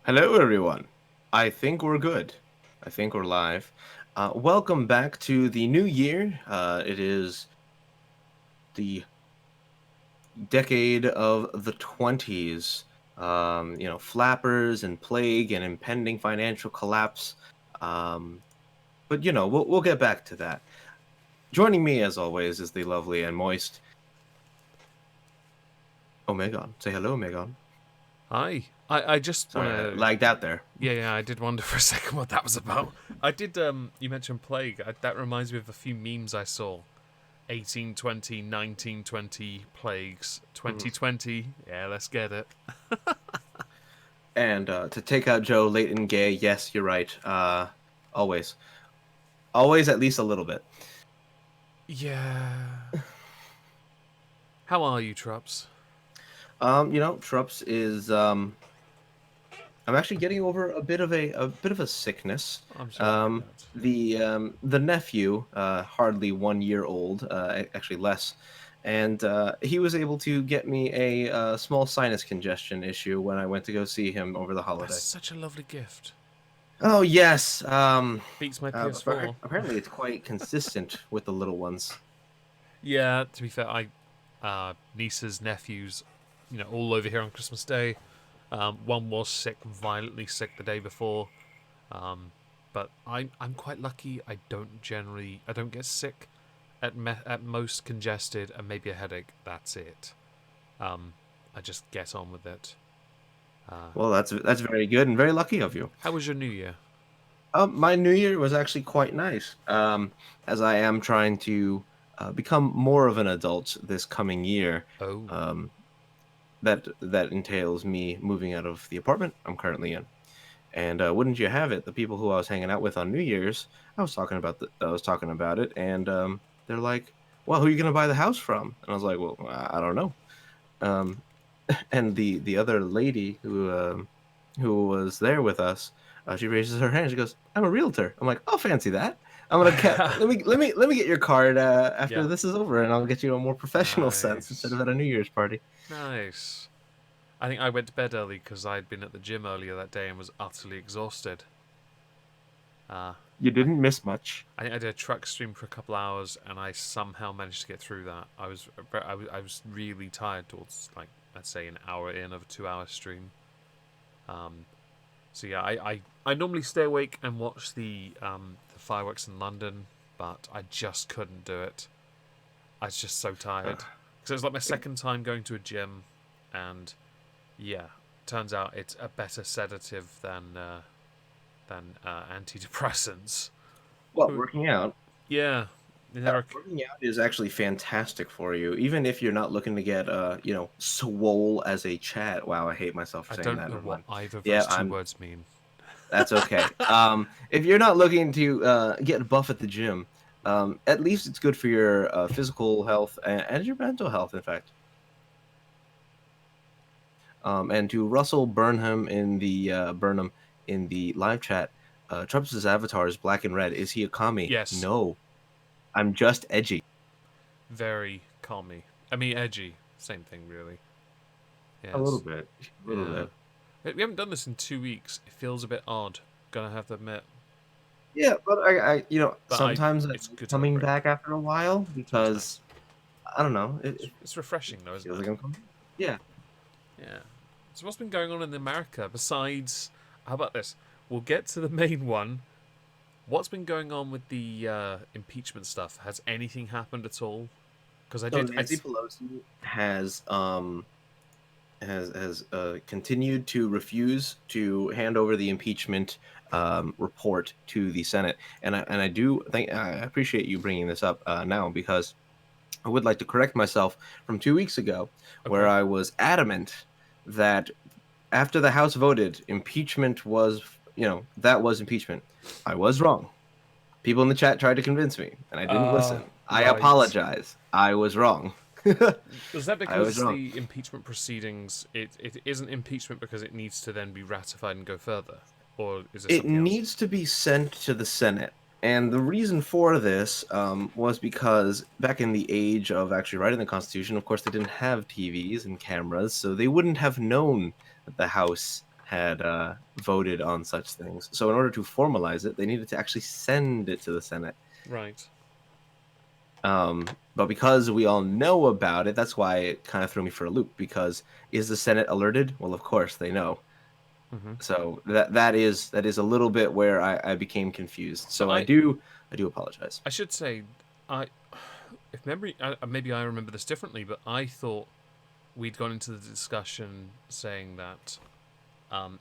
Hello, everyone. I think we're good. I think we're live. Welcome back to the new year. It is the decade of the 20s. Flappers and plague and impending financial collapse. Um, but we'll get back to that. Joining me, as always, is the lovely and moist Omegon. Say hello, Omegon. Hi. I just want Sorry, I to. lagged out there. Yeah, I did wonder for a second what that was about. I did. You mentioned plague. That reminds me of a few memes I saw. 1820, 1920 plagues. Mhm. 2020. Yeah, let's get it. And to take out Joe, late and gay, yes, you're right. Always. Always at least a little bit. Yeah. How are you, Trups? Trups is I'm actually getting over a bit of a sickness. I'm sorry to hear that. The nephew, hardly 1 year old, actually less, and he was able to get me a small sinus congestion issue when I went to go see him over the That's holiday. such a lovely gift. Oh yes, Beats my PS4. apparently it's quite consistent with the little ones. Yeah, to be fair, nieces, nephews, all over here on Christmas Day. One was sick, violently sick the day before. Um, but I'm quite lucky. I don't get sick. At most congested and maybe a headache. That's it. Um, I just get on with it. Well, that's very good and very lucky of you. How was your New Year? My New Year was actually quite nice, as I am trying to become more of an adult this coming year. Oh, Um, that entails me moving out of the apartment I'm currently in. And wouldn't you have it, the people who I was hanging out with on New Year's, I was talking about it, and they're like, "Well, who are you gonna buy the house from?" And I was like, "Well, I don't know." Um, and the other lady who was there with us, she raises her hand. She goes, "I'm a realtor." I'm like, "Oh, fancy that. Let me get your card after yeah, this is over, and I'll get you a more professional sense instead nice, of at a New Year's party." nice. I think I went to bed early because I'd been at the gym earlier that day and was utterly exhausted. Uh, You I didn't miss much. I think I did a truck stream for a couple hours, and I somehow managed to get through that. I was really tired towards, like, let's say an hour in of a 2 hour stream. Um, so yeah, I normally stay awake and watch the fireworks in London, but I just couldn't do it. I was just so tired because it was like my second time going to a gym, and yeah, turns out it's a better sedative than antidepressants. Well, working out. Yeah, they never. Working out is actually fantastic for you, even if you're not looking to get swole as a chat. Wow, I hate myself for I saying don't that. know Never what mind. either of Yeah, those two I'm. words mean. That's okay. If you're not looking to get buff at the gym, at least it's good for your physical health and your mental health, in fact. And to Russell Burnham in the live chat, Trump's avatar is black and red. Is he a commie? Yes, No, I'm just edgy. very calmy. I mean, edgy. Same thing, really. A little Yes. bit, a little Yeah. bit. We haven't done this in 2 weeks. It feels a bit odd. Gonna have to admit, Yeah, but but I. sometimes I It's like good to have a coming break. back after a while It's always nice. because I don't know, It's refreshing, though, it isn't feels it? like I'm coming. Yeah. Yeah. So what's been going on in America besides? How about this? We'll get to the main one. What's been going on with the impeachment stuff? Has anything happened at all? Because I So did. Nancy Pelosi has continued to refuse to hand over the impeachment report to the Senate, and I do think I appreciate you bringing this up now because I would like to correct myself from 2 weeks ago, where Okay. I was adamant that after the House voted, impeachment was, that was impeachment. I was wrong. People in the chat tried to convince me, and I didn't listen. I Right. apologize. I was wrong. Was that I was because wrong. the impeachment proceedings it isn't impeachment because it needs to then be ratified and go further, or is there It something else? needs to be sent to the Senate. And the reason for this was because back in the age of actually writing the Constitution, of course, they didn't have TVs and cameras, so they wouldn't have known that the House had voted on such things. So in order to formalize it, they needed to actually send it to the Senate. Right. But because we all know about it, that's why it kind of threw me for a loop. Because is the Senate alerted? Well, of course they know. Hmm. So that is a little bit where I became confused. So So I do apologize. I should say, I if memory maybe I remember this differently, but I thought we'd gone into the discussion saying that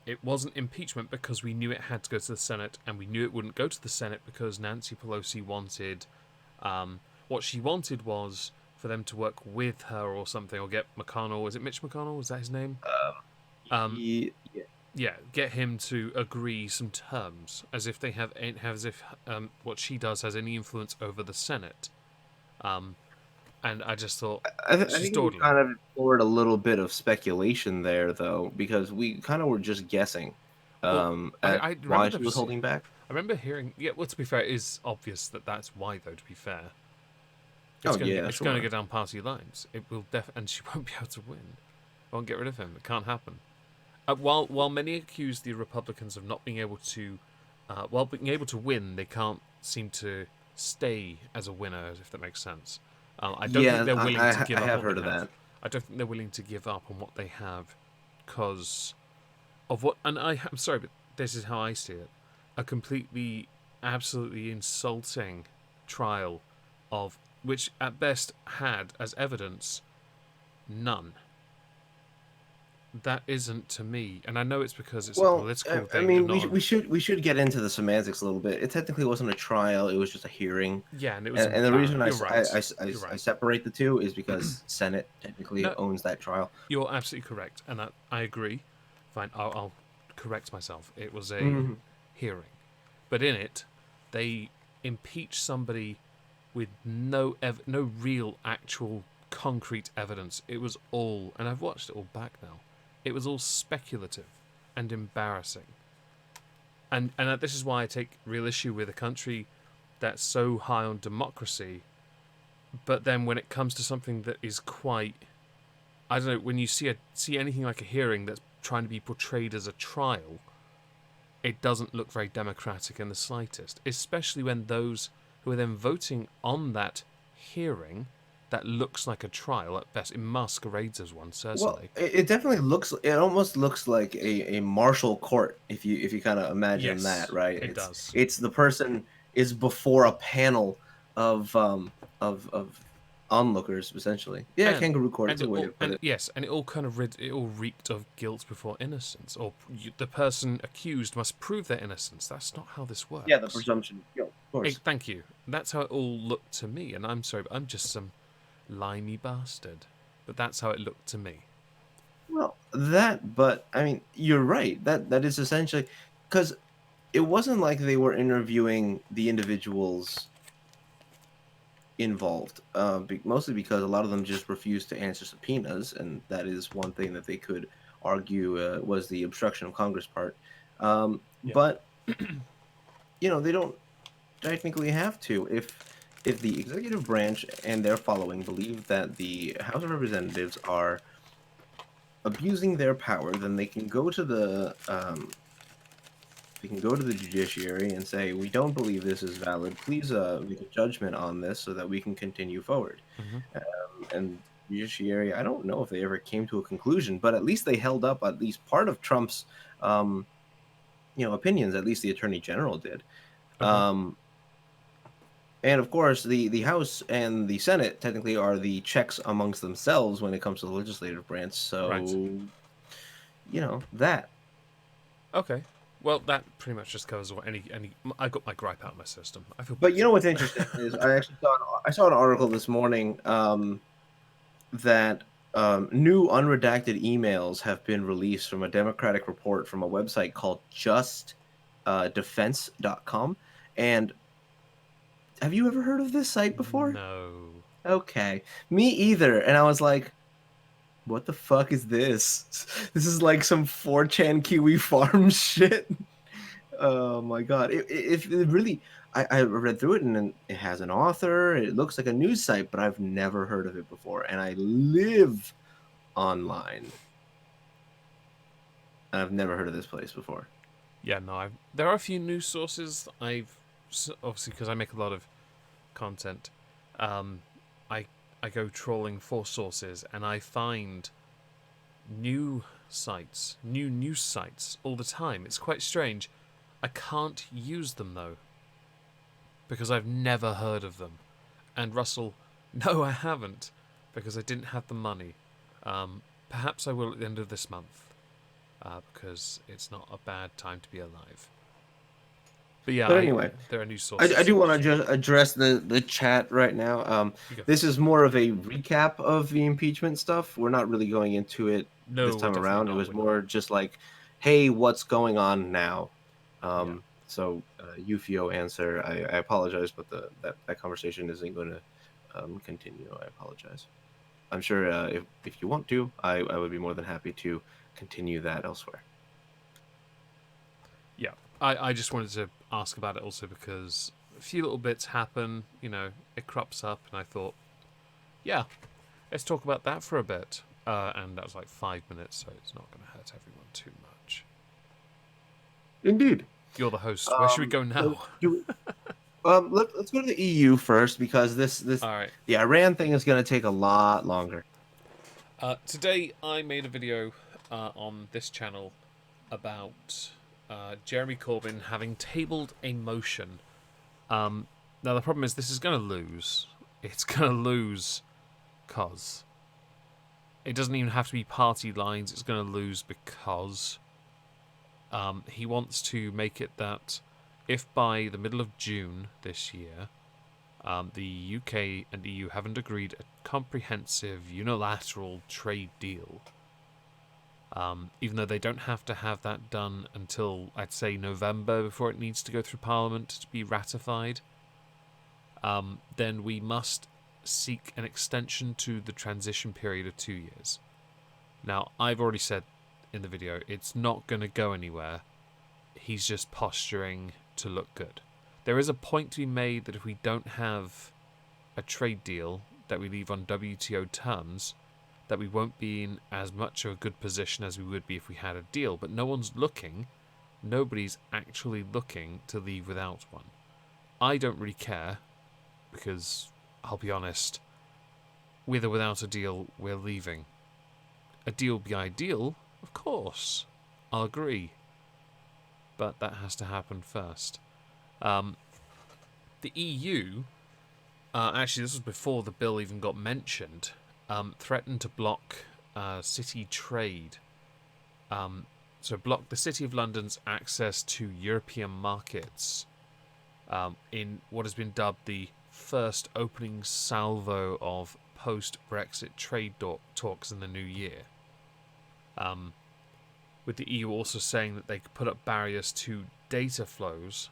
it wasn't impeachment because we knew it had to go to the Senate, and we knew it wouldn't go to the Senate because Nancy Pelosi wanted, what she wanted was for them to work with her or something, or get McConnell. Is it Mitch McConnell? Is that his name? Um, Yeah. yeah, get him to agree some terms, as if what she does has any influence over the Senate. Um, and I just thought I she's think we dawdling. kind of explored a little bit of speculation there, though, because we kind of were just guessing Well, at I why remember she was holding back. I remember hearing. Yeah, well, to be fair, it is obvious that that's why, though. To be fair, Oh yeah, it's going to sure. go down party lines. It will and she won't be able to win. Won't get rid of him. It can't happen. While many accuse the Republicans of not being able to, while being able to win, they can't seem to stay as a winner, if that makes sense. I don't think Yeah, they're willing to I give up have what they heard of have. that. I don't think they're willing to give up on what they have, because of what. And I'm sorry, but this is how I see it: a completely, absolutely insulting trial of which, at best, had as evidence none. That isn't to me, and I know it's because it's a Well, political I thing and mean, not on. we should get into the semantics a little bit. It technically wasn't a trial; it was just a hearing. Yeah, and it was And the reason You're right. You're I right. separate the two is because Senate technically No, owns that trial. you're absolutely correct, and I agree. Fine, I'll correct myself. It was a Mhm. hearing, but in it, they impeach somebody with no real actual concrete evidence. It was all, and I've watched it all back now. It was all speculative and embarrassing. And this is why I take real issue with a country that's so high on democracy, but then when it comes to something that is quite, I don't know, when you see anything like a hearing that's trying to be portrayed as a trial, it doesn't look very democratic in the slightest, especially when those who are then voting on that hearing that looks like a trial at best, it masquerades as one, Well, certainly. it definitely looks. It almost looks like a martial court if you kind of imagine that, Yes, right? it does. It's the person is before a panel of of onlookers essentially. Yeah, and kangaroo court and is a it way all to put it. yes, and it all kind of it all reeked of guilt before innocence, or the person accused must prove their innocence. That's not how this Yeah, the works. presumption of guilt, of course. Thank you. That's how it all looked to me, and I'm sorry, but I'm just some limey bastard. But that's how it looked to me. Well, but I mean, you're right. That is essentially because it wasn't like they were interviewing the individuals involved, mostly because a lot of them just refused to answer subpoenas, and that is one thing that they could argue was the obstruction of Congress part. Yeah. But they don't technically have to. If the executive branch and their following believe that the House of Representatives are abusing their power, then they can go to the judiciary and say, "We don't believe this is valid. Please make a judgment on this so that we can continue forward." Hmm. And judiciary, I don't know if they ever came to a conclusion, but at least they held up at least part of Trump's, um, opinions. At least the attorney general did. Okay. Um, and of course, the House and the Senate technically are the checks amongst themselves when it comes to the legislative branch. Right. So, that. Okay. Well, that pretty much just covers what any. I got my gripe out of my system. I feel But you better know what's now. interesting is I saw an article this morning that new unredacted emails have been released from a Democratic report from a website called justdefense.com. And have you ever heard of this site before? No. Okay. Me either. And I was like, what the fuck is this? This is like some 4chan Kiwi farm shit. Oh my god! It really, I read through it and then it has an author. It looks like a news site, but I've never heard of it before. And I live online. I've never heard of this place before. Yeah, no, there are a few news sources. Obviously, because I make a lot of content, um, I I go trawling for sources, and I find new sites, new news sites all the time. It's quite strange. I can't use them though because I've never heard of them. And Russell, no, I haven't because I didn't have the money. Perhaps I will at the end of this month because it's not a bad time to be alive. But yeah, But anyway, there are news I sources. do want to just address the chat right now. You go for This it. is more of a recap of the impeachment stuff. We're not really going into it No, this we're time definitely around. It not. was We're not. more just like, hey, what's going on now? Yeah. So Yufio answer. I apologize, but that conversation isn't going to continue. I apologize. I'm sure if you want to, I would be more than happy to continue that elsewhere. Yeah. I just wanted to ask about it also because a few little bits happen, it crops up, and I thought, yeah, let's talk about that for a bit. And that was like 5 minutes, so it's not going to hurt everyone too much. Indeed. You're the host. Where should we go So now? let's go to the EU first because this All right. the Iran thing is going to take a lot longer. Today I made a video on this channel about Jeremy Corbyn having tabled a motion. Now the problem is this is going to lose. It's going to lose because it doesn't even have to be party lines. It's going to lose because he wants to make it that if by the middle of June this year the UK and EU haven't agreed a comprehensive unilateral trade deal, even though they don't have to have that done until, I'd say, November before it needs to go through Parliament to be ratified, then we must seek an extension to the transition period of 2 years. Now, I've already said in the video, it's not going to go anywhere. He's just posturing to look good. There is a point to be made that if we don't have a trade deal that we leave on WTO terms, that we won't be in as much of a good position as we would be if we had a deal. But no one's looking. Nobody's actually looking to leave without one. I don't really care because, I'll be honest, with or without a deal, we're leaving. A deal be ideal, of course. I'll agree. But that has to happen first. The EU, actually this was before the bill even got mentioned, threatened to block city trade. So block the City of London's access to European markets in what has been dubbed the first opening salvo of post-Brexit trade talks in the new year. With the EU also saying that they could put up barriers to data flows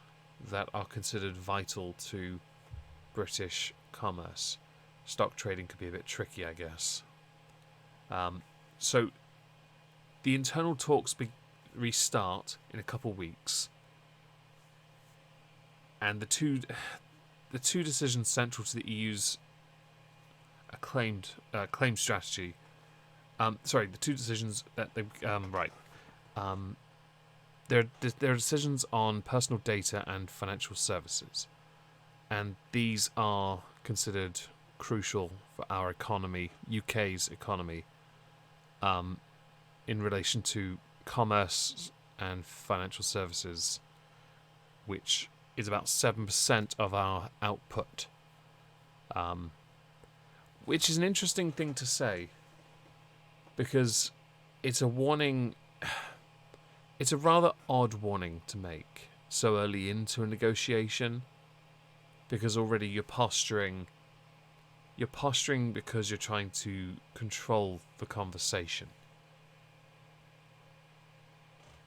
that are considered vital to British commerce. Stock trading could be a bit tricky, I guess. So the internal talks restart in a couple of weeks, and the two decisions central to the EU's acclaimed claim strategy. The two decisions that they there are decisions on personal data and financial services, and these are considered crucial for our economy, UK's economy, in relation to commerce and financial services, which is about 7% of our output, which is an interesting thing to say because it's a warning. It's a rather odd warning to make so early into a negotiation, because already you're posturing because you're trying to control the conversation.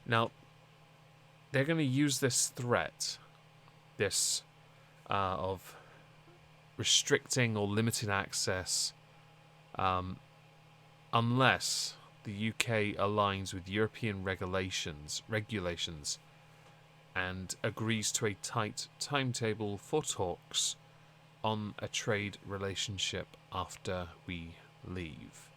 Now, they're going to use this threat, of restricting or limiting access, unless the UK aligns with European regulations and agrees to a tight timetable for talks on a trade relationship after we leave.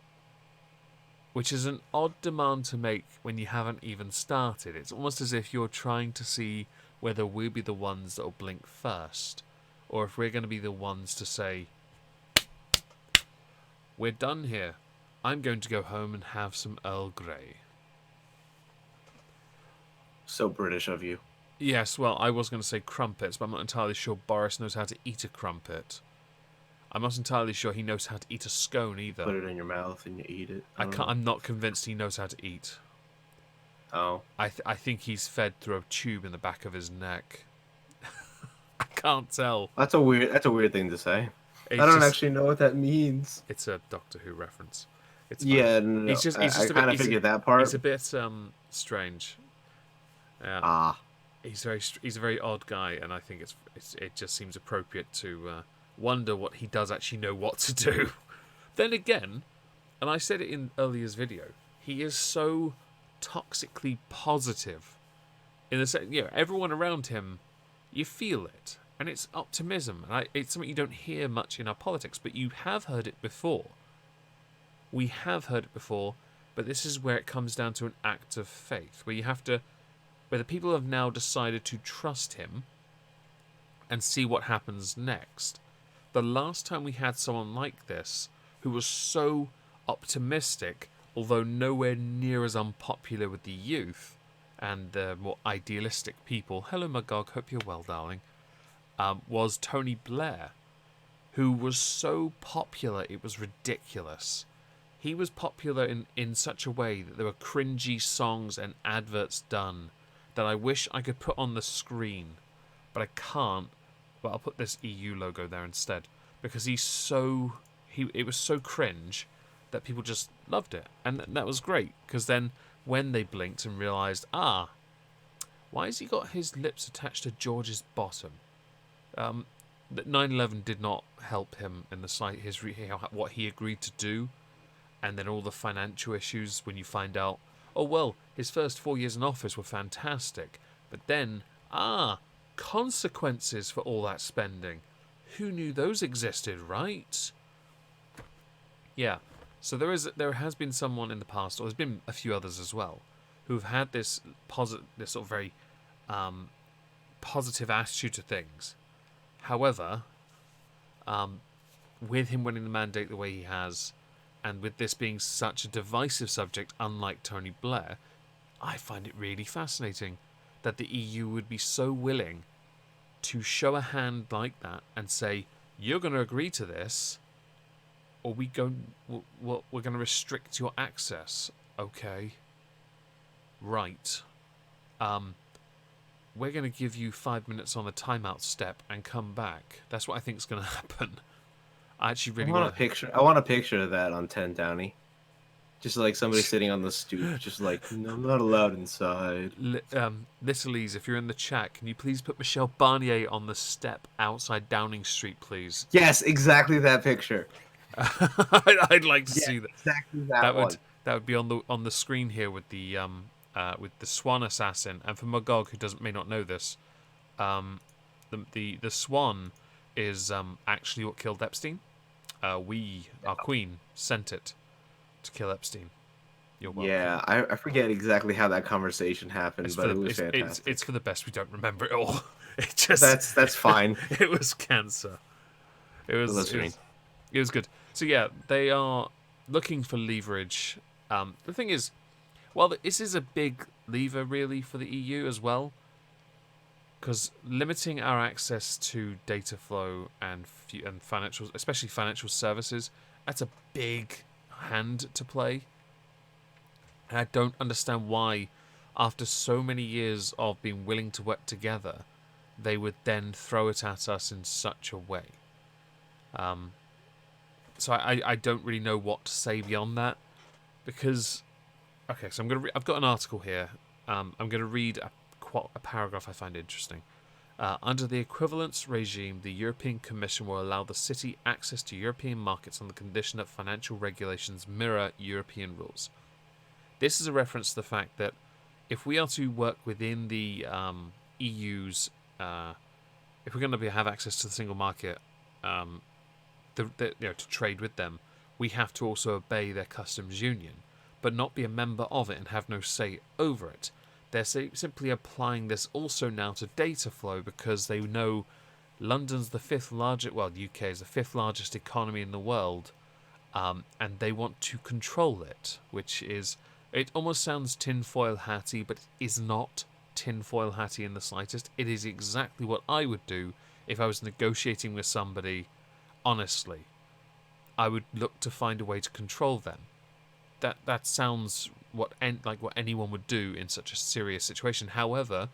which is an odd demand to make when you haven't even started. It's almost as if you're trying to see whether we'll be the ones that will blink first, or if we're going to be the ones to say, we're done here. I'm going to go home and have some Earl Grey. So British of you. Yes, well, I was going to say crumpets, but I'm not entirely sure Boris knows how to eat a crumpet. I'm not entirely sure he knows how to eat a scone either. Put it in your mouth and you eat it. I I don't can't. know. I'm not convinced he knows how to eat. Oh, I think he's fed through a tube in the back of his neck. I can't tell. that's a weird thing to say. I It's don't just. actually know what that means. It's a Doctor Who reference. It's fine. Yeah, no, He's no. just. He's I just a bit. kind of figured that He's a part. bit strange. Yeah. Ah, He's a very odd guy, and I think it just seems appropriate to wonder what he does actually know what to do. Then again, and I said it in earlier's video, he is so toxically positive. In the sense, everyone around him, you feel it, and it's optimism, and it's something you don't hear much in our politics, but you have heard it before. We have heard it before, but this is where it comes down to an act of faith, where the people have now decided to trust him and see what happens next. The last time we had someone like this, who was so optimistic, although nowhere near as unpopular with the youth and the more idealistic people, hello Magog, hope you're well, darling, was Tony Blair, who was so popular it was ridiculous. He was popular in such a way that there were cringy songs and adverts done that I wish I could put on the screen, but I can't. But I'll put this EU logo there instead, because it was so cringe that people just loved it, and that was great. Because then when they blinked and realised, why has he got his lips attached to George's bottom? That 9/11 did not help him in the slight history, what he agreed to do, and then all the financial issues when you find out, oh well, his first 4 years in office were fantastic, but then, consequences for all that spending. Who knew those existed, right? Yeah. So there has been someone in the past, or there's been a few others as well, who've had this sort of very positive attitude to things. However, with him winning the mandate the way he has, and with this being such a divisive subject, unlike Tony Blair, I find it really fascinating that the EU would be so willing to show a hand like that and say, you're going to agree to this, or we're going to restrict your access. Okay. Right. We're going to give you 5 minutes on the timeout step and come back. That's what I think is going to happen. I actually really want to... I want a picture of that on 10 Downey. Just like somebody sitting on the stoop, just like, no, I'm not allowed inside. Littlese, if you're in the chat, can you please put Michelle Barnier on the step outside Downing Street, please? Yes, exactly that picture. I'd like to see that. Exactly that one. That would be on the screen here with the Swan assassin. And for Magog, who may not know this, the Swan is actually what killed Epstein. Our Queen, sent it to kill Epstein. You're welcome. Yeah, I forget exactly how that conversation happened, but it was fantastic. It's for the best we don't remember it all. It just that's fine. It was cancer. It was good. So yeah, they are looking for leverage. The thing is, well, this is a big lever really for the EU as well, because limiting our access to data flow and financial, especially financial services, that's a big hand to play. And I don't understand why, after so many years of being willing to work together, they would then throw it at us in such a way. So I don't really know what to say beyond that, because okay, so I've got an article here. I'm going to read a paragraph I find interesting. Under the equivalence regime, the European Commission will allow the city access to European markets on the condition that financial regulations mirror European rules. This is a reference to the fact that if we are to work within the EU's, if we're going to have access to the single market, to trade with them, we have to also obey their customs union. but not be a member of it and have no say over it. They're simply applying this also now to data flow because they know London's the fifth largest, well, the UK is the fifth largest economy in the world, and they want to control it, which is, it almost sounds tinfoil hatty, but it is not tinfoil hatty in the slightest. It is exactly what I would do if I was negotiating with somebody honestly. I would look to find a way to control them. That sounds like what anyone would do in such a serious situation. However,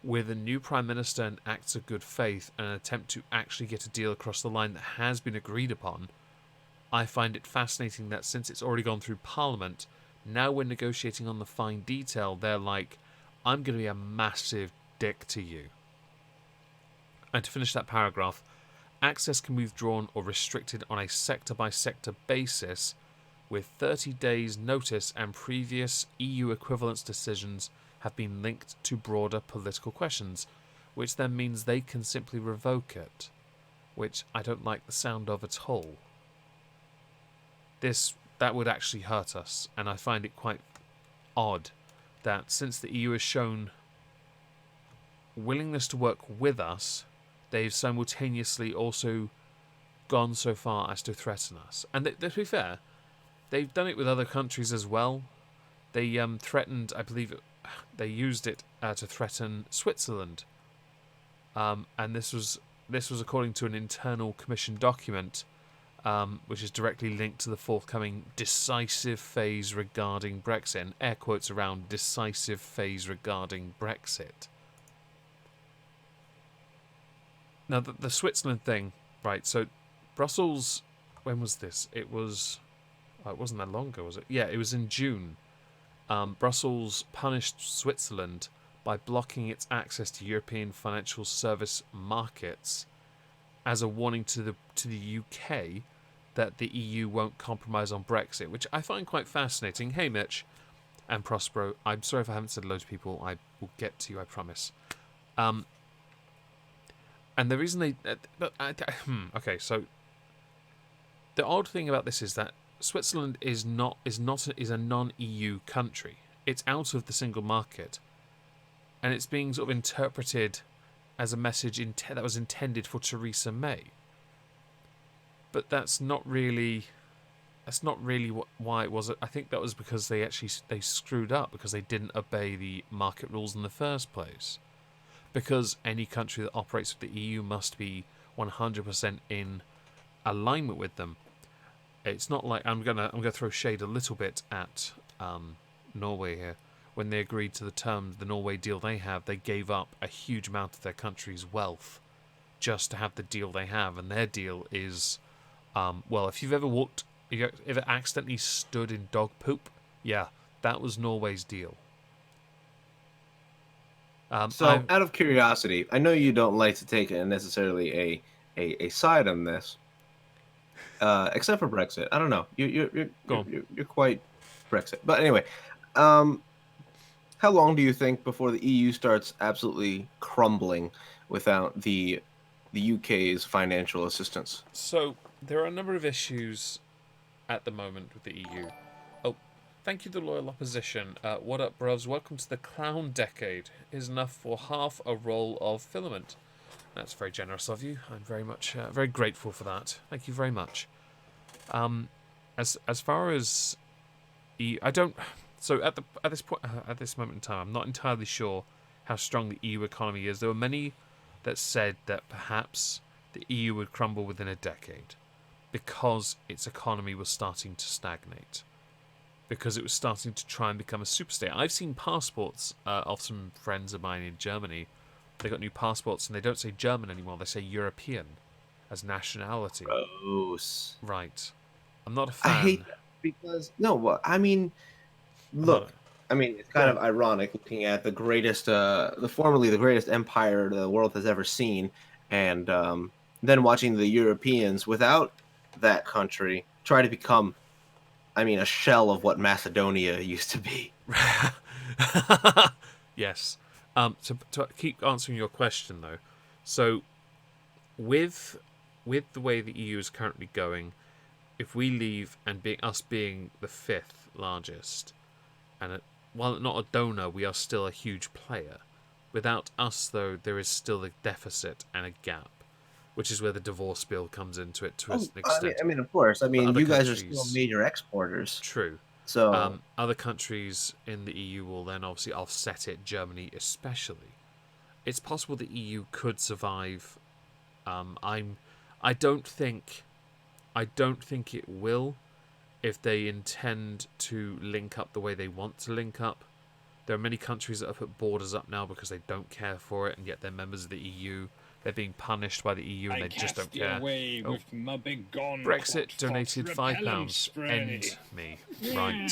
with a new prime minister and acts of good faith and an attempt to actually get a deal across the line that has been agreed upon, I find it fascinating that since it's already gone through Parliament, now we're negotiating on the fine detail. They're like, I'm going to be a massive dick to you. And to finish that paragraph, access can be withdrawn or restricted on a sector-by-sector basis with 30 days notice, and previous EU equivalence decisions have been linked to broader political questions, which then means they can simply revoke it, which I don't like the sound of at all. That would actually hurt us, and I find it quite odd that since the EU has shown willingness to work with us, they've simultaneously also gone so far as to threaten us. And to be fair, they've done it with other countries as well. They threatened, I believe, they used it to threaten Switzerland, and this was according to an internal Commission document, which is directly linked to the forthcoming decisive phase regarding Brexit, and air quotes around decisive phase regarding Brexit. Now, the Switzerland thing, right, so Brussels, when was this? It was, it wasn't that long ago, was it? Yeah, it was in June. Brussels punished Switzerland by blocking its access to European financial service markets as a warning to the UK that the EU won't compromise on Brexit, which I find quite fascinating. Hey, Mitch and Prospero, I'm sorry if I haven't said hello to people. I will get to you, I promise. And the reason they... okay, so the odd thing about this is that Switzerland is a non-EU country. It's out of the single market, and it's being sort of interpreted as a message that was intended for Theresa May. But that's not really why it was. I think that was because they screwed up because they didn't obey the market rules in the first place. Because any country that operates with the EU must be 100% in alignment with them. It's not like I'm gonna throw shade a little bit at Norway here. When they agreed to the Norway deal they have, they gave up a huge amount of their country's wealth just to have the deal they have, and their deal is, well, if you've ever accidentally stood in dog poop, yeah, that was Norway's deal. So, out of curiosity, I know you don't like to take necessarily a side on this, except for Brexit. I don't know. You're quite Brexit, but anyway, how long do you think before the EU starts absolutely crumbling without the UK's financial assistance? So there are a number of issues at the moment with the EU. Oh, thank you, the loyal opposition. What up, bros? Welcome to the clown decade. Is enough for half a roll of filament. That's very generous of you. I'm very much very grateful for that. Thank you very much. As far as I don't. So at this point, at this moment in time, I'm not entirely sure how strong the EU economy is. There were many that said that perhaps the EU would crumble within a decade because its economy was starting to stagnate, because it was starting to try and become a superstate. I've seen passports of some friends of mine in Germany. They got new passports and they don't say German anymore. They say European as nationality. Gross. Right. I'm not a fan. I hate that because no, I mean, look, I mean, it's kind of ironic looking at the greatest, formerly the greatest empire the world has ever seen, and then watching the Europeans without that country try to become, I mean, a shell of what Macedonia used to be. Yes. To keep answering your question though, so with the way the EU is currently going, if we leave and being us being the fifth largest, and while not a donor, we are still a huge player. Without us, though, there is still a deficit and a gap, which is where the divorce bill comes into it to an Oh, extent. I mean, of course. I But mean, other you guys are still countries, major exporters, true. so Other countries in the EU will then obviously offset it. Germany, especially. It's possible the EU could survive. I'm. I don't think. I don't think it will if they intend to link up the way they want to link up. There are many countries that have put borders up now because they don't care for it, and yet they're members of the EU. They're being punished by the EU, and I they just don't cast thee care. away Oh, with my big gun. Brexit donated £5. End me. Right.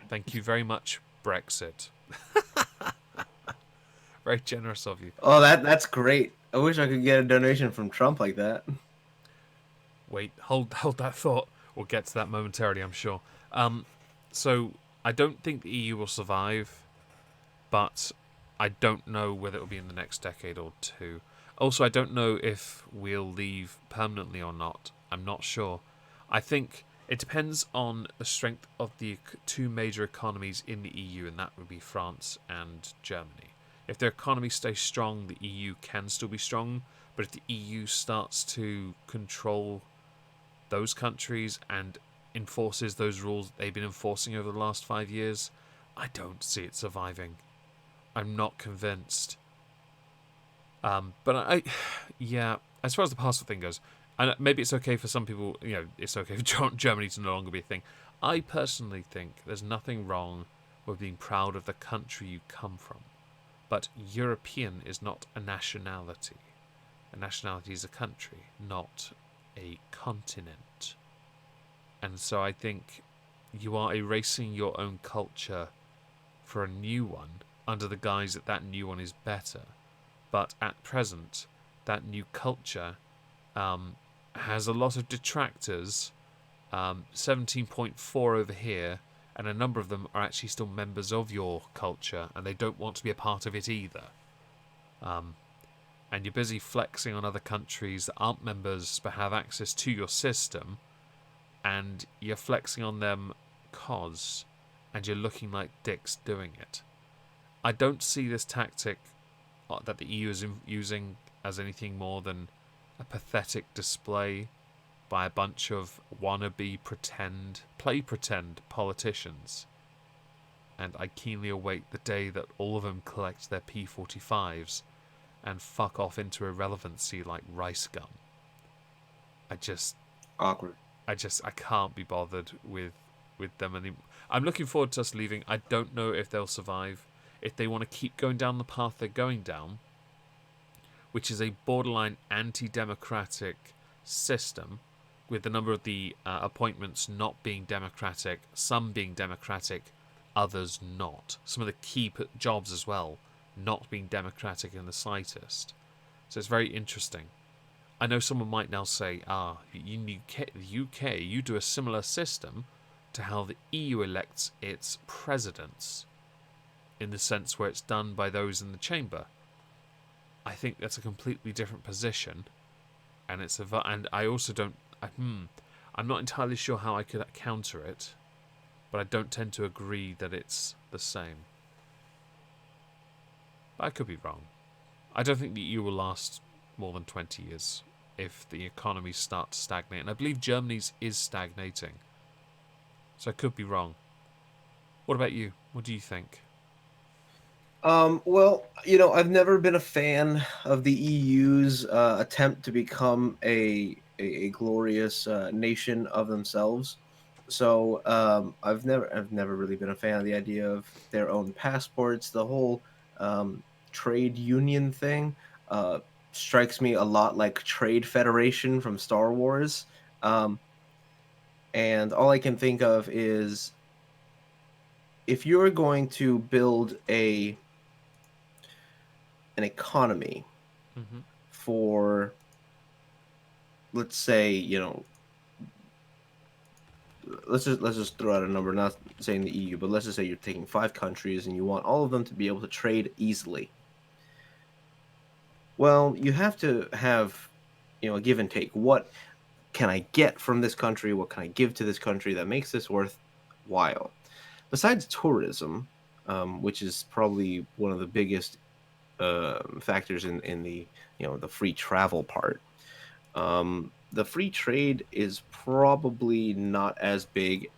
Thank you very much, Brexit. Very generous of you. oh, that's great. I wish I could get a donation from Trump like that. Wait, hold that thought. We'll get to that momentarily, I'm sure. So I don't think the EU will survive, but I don't know whether it will be in the next decade or two. Also, I don't know if we'll leave permanently or not. I'm not sure. I think it depends on the strength of the two major economies in the EU, and that would be France and Germany. If their economies stay strong, the EU can still be strong. But if the EU starts to control those countries and enforces those rules they've been enforcing over the last 5 years, I don't see it surviving. I'm not convinced. But yeah, as far as the passport thing goes, and maybe it's okay for some people, it's okay for Germany to no longer be a thing. I personally think there's nothing wrong with being proud of the country you come from. But European is not a nationality. A nationality is a country, not a continent. And so I think you are erasing your own culture for a new one under the guise that that new one is better. But at present, that new culture has a lot of detractors, 17.4 over here, and a number of them are actually still members of your culture, and they don't want to be a part of it either. And you're busy flexing on other countries that aren't members but have access to your system, and you're flexing on them and you're looking like dicks doing it. I don't see this tactic that the EU is using as anything more than a pathetic display by a bunch of wannabe play pretend politicians. And I keenly await the day that all of them collect their P45s and fuck off into irrelevancy like rice gum. Awkward. I can't be bothered with them anymore. I'm looking forward to us leaving. I don't know if they'll survive. If they want to keep going down the path they're going down, which is a borderline anti-democratic system, with the number of the appointments not being democratic, some being democratic, others not. Some of the key jobs as well not being democratic in the slightest. So it's very interesting. I know someone might now say, the UK, you do a similar system to how the EU elects its presidents, in the sense where it's done by those in the chamber. I think that's a completely different position, and and I also don't. I'm not entirely sure how I could counter it, but I don't tend to agree that it's the same. But I could be wrong. I don't think the EU will last more than 20 years if the economies start to stagnate, and I believe Germany's is stagnating. So I could be wrong. What about you? What do you think? Well, I've never been a fan of the EU's attempt to become a glorious nation of themselves. So I've never really been a fan of the idea of their own passports. The whole trade union thing strikes me a lot like Trade Federation from Star Wars. Um, and all I can think of is if you're going to build an economy Mm-hmm. for, let's say, let's just throw out a number, not saying the EU, but let's just say you're taking 5 countries and you want all of them to be able to trade easily. Well, you have to have, a give and take. can I get from this country? What can I give to this country that makes this worthwhile? Besides tourism, which is probably one of the biggest factors in the the free travel part. The free trade is probably not as big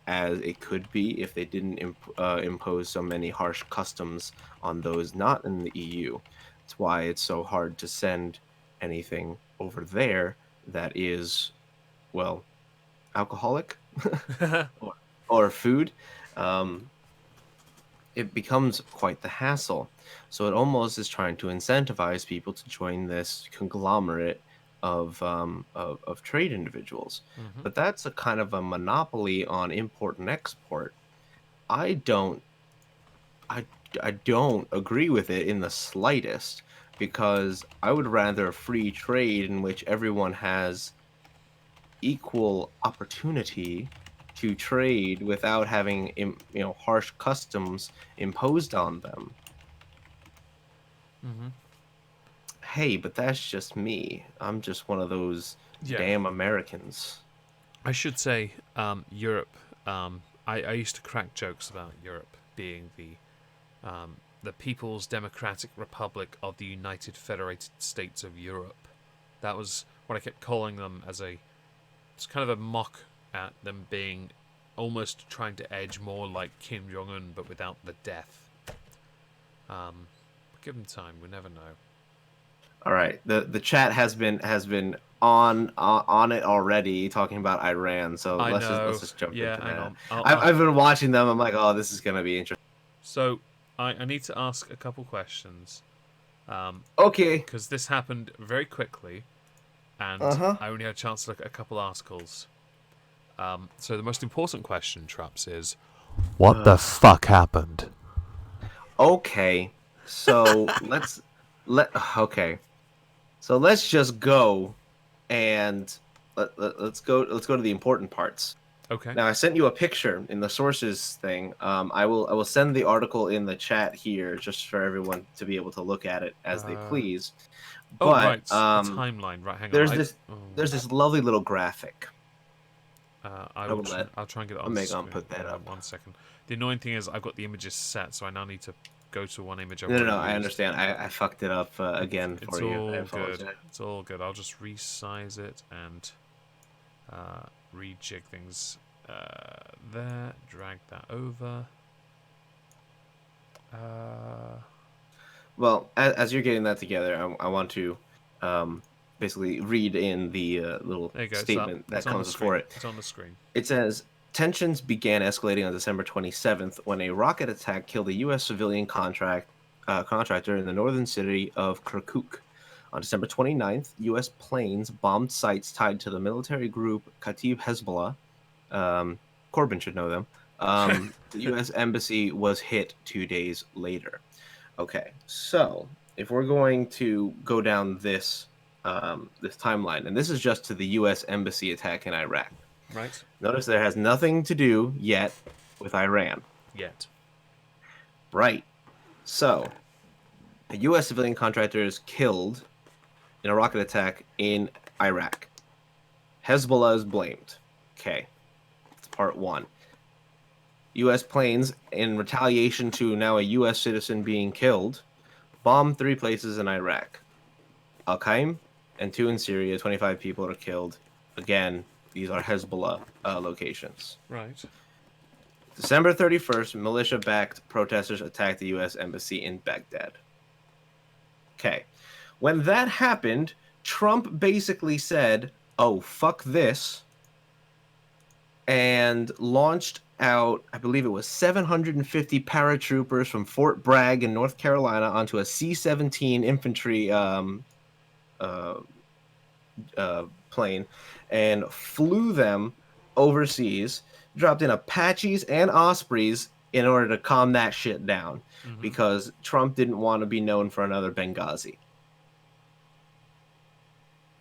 as it could be if they didn't impose so many harsh customs on those not in the EU. That's why it's so hard to send anything over there that is, well, alcoholic or, or food. Um, it becomes quite the hassle. So it almost is trying to incentivize people to join this conglomerate of trade individuals. Hmm. But that's a kind of a monopoly on import and export. I don't I I don't agree with it in the slightest because I would rather free trade in which everyone has equal opportunity to trade without having harsh customs imposed on them. Hmm. Hey, but that's just me. I'm just one of those Yeah. damn Americans. I should say, Europe. I used to crack jokes about Europe being the People's Democratic Republic of the United Federated States of Europe. That was what I kept calling them as it's kind of a mock at them being almost trying to edge more like Kim Jong Un, but without the death. But give them time. We never know. All right, the chat has been on it already, talking about Iran. So I let's know. just jump Yeah, into hang that. on. I've been watching them. I'm like, oh, this is gonna be interesting. So I need to ask a couple questions. Okay. Because this happened very quickly, Uh and huh. I only had a chance to look at a couple articles. So the most important question, Traps, is what the fuck happened? Okay. So let okay. So let's just go and let's go to the important parts. Okay. Now I sent you a picture in the sources thing. I will send the article in the chat here just for everyone to be able to look at it as they Uh, please. oh But right, a timeline. Right, hang on. there's this there's this lovely little graphic. I I will. will let I'll try and get it I'll on the make on screen. put that up. 1 second. The annoying thing is I've got the images set, so I now need to go to one image I've No, no, already no. I used. understand. I fucked it up again It's for you. I all good. apologize. It's all good. I'll just resize it and rejig things there. Drag that over. Uh, Well, as you're getting that together, I want to um, basically read in the little there you go. It's up. statement that It's on the comes before screen. it. It's on the screen. It says tensions began escalating on December 27th when a rocket attack killed a U.S. civilian contractor in the northern city of Kirkuk. On December 29th, U.S. planes bombed sites tied to the military group Kataib Hezbollah. Corbyn should know them. The U.S. embassy was hit 2 days later. Okay, so if we're going to go down this timeline, and this is just to the U.S. embassy attack in Iraq. Right. Notice there has nothing to do yet with Iran. Yet. Right. So, a U.S. civilian contractor is killed in a rocket attack in Iraq. Hezbollah is blamed. Okay, that's part one. U.S. planes, in retaliation to now a U.S. citizen being killed, bombed 3 places in Iraq. Al Qaim and 2 in Syria. 25 people are killed. Again, these are Hezbollah locations. Right. December 31st, militia backed protesters attacked the U.S. Embassy in Baghdad. Okay. When that happened, Trump basically said, oh, fuck this, and launched out, I believe it was 750 paratroopers from Fort Bragg in North Carolina onto a C 17 infantry uh, plane and flew them overseas, dropped in Apaches and Ospreys in order to calm that shit down Mm-hmm. because Trump didn't want to be known for another Benghazi.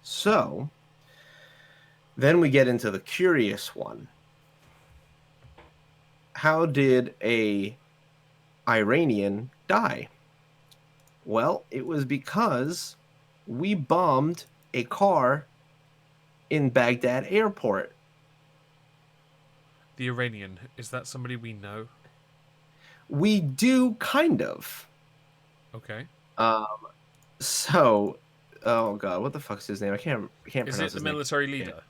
So then we get into the curious one. How did a Iranian die? Well, it was because we bombed a car in Baghdad airport. The Iranian, is that somebody we know? We do kind of. Okay. Um, so, oh god, what the fuck's his name? I can't Is pronounce it the his name. military Yeah, leader?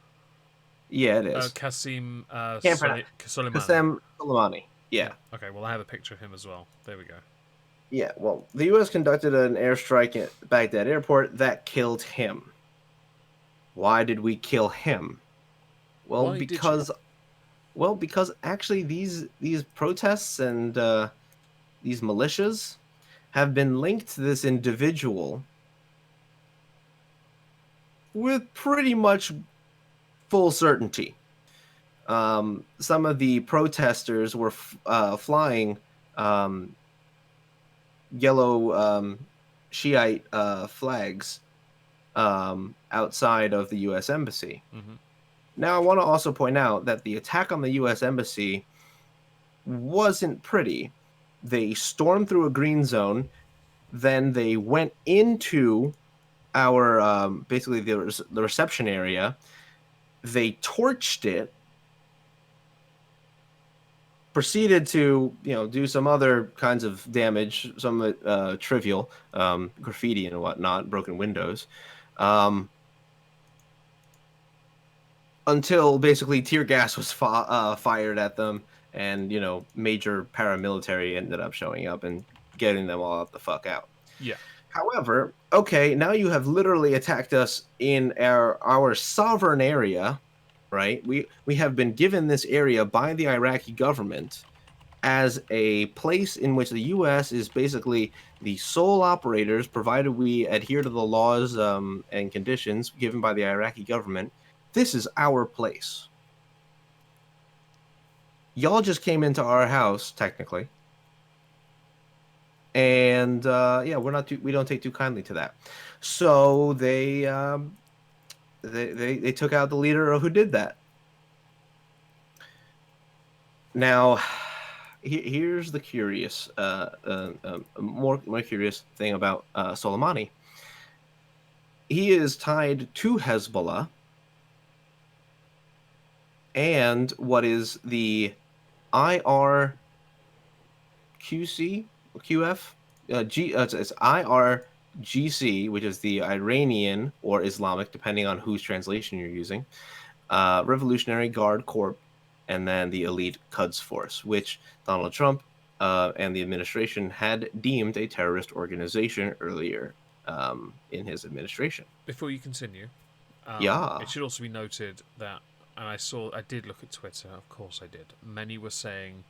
yeah, it is. Qasim Can't pronounce Soleimani. Qasem Soleimani. Yeah. Yeah, Okay. Well, I have a picture of him as well. There we go. yeah. Well, the U.S. conducted an airstrike at Baghdad airport that killed him. Why did we kill him? Well, Why did you? because actually these protests and these militias have been linked to this individual with pretty much full certainty. Some of the protesters were flying um, yellow Shiite flags outside of the U.S. Embassy. Mm-hmm. Now, I want to also point out that the attack on the U.S. Embassy wasn't pretty. They stormed through a green zone, then they went into our basically the reception area. They torched it, proceeded to do some other kinds of damage, some trivial graffiti and whatnot, broken windows, um, until basically tear gas was fired at them, and major paramilitary ended up showing up and getting them all out the fuck out. Yeah. However, okay, now you have literally attacked us in our sovereign area, right? We have been given this area by the Iraqi government as a place in which the U.S. is basically the sole operators, provided we adhere to the laws and conditions given by the Iraqi government. This is our place. Y'all just came into our house, technically, and yeah, we don't take too kindly to that. So they took out the leader who did that. Now, here's the curious, more curious thing about Soleimani. He is tied to Hezbollah and what is the IRQC QF it's IRGC, which is the Iranian or Islamic, depending on whose translation you're using, Revolutionary Guard Corps, and then the elite Quds Force, which Donald Trump and the administration had deemed a terrorist organization earlier in his administration. Before you continue, it Yeah. should also be noted that, and I did look at Twitter. Of course, I did. Many were saying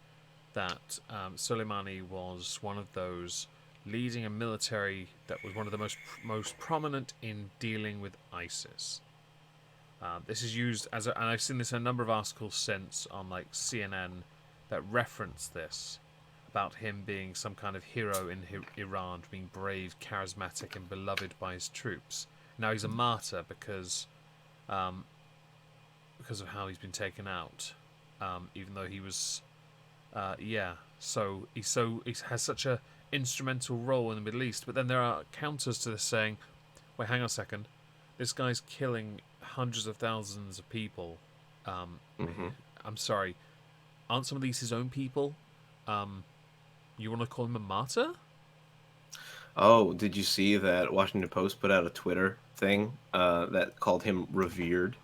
that Soleimani was one of those leading a military that was one of the most prominent in dealing with ISIS. This is used and I've seen this in a number of articles since on like CNN that reference this about him being some kind of hero in Iran, being brave, charismatic, and beloved by his troops. Now he's a martyr um, because of how he's been taken out, even though he was, yeah. He has such a instrumental role in the Middle East. But then there are counters to this saying, wait, hang on a second, this guy's killing hundreds of thousands of people. Hmm. I'm sorry, aren't some of these his own people? You want to call him a martyr? Oh, did you see that Washington Post put out a Twitter thing that called him revered?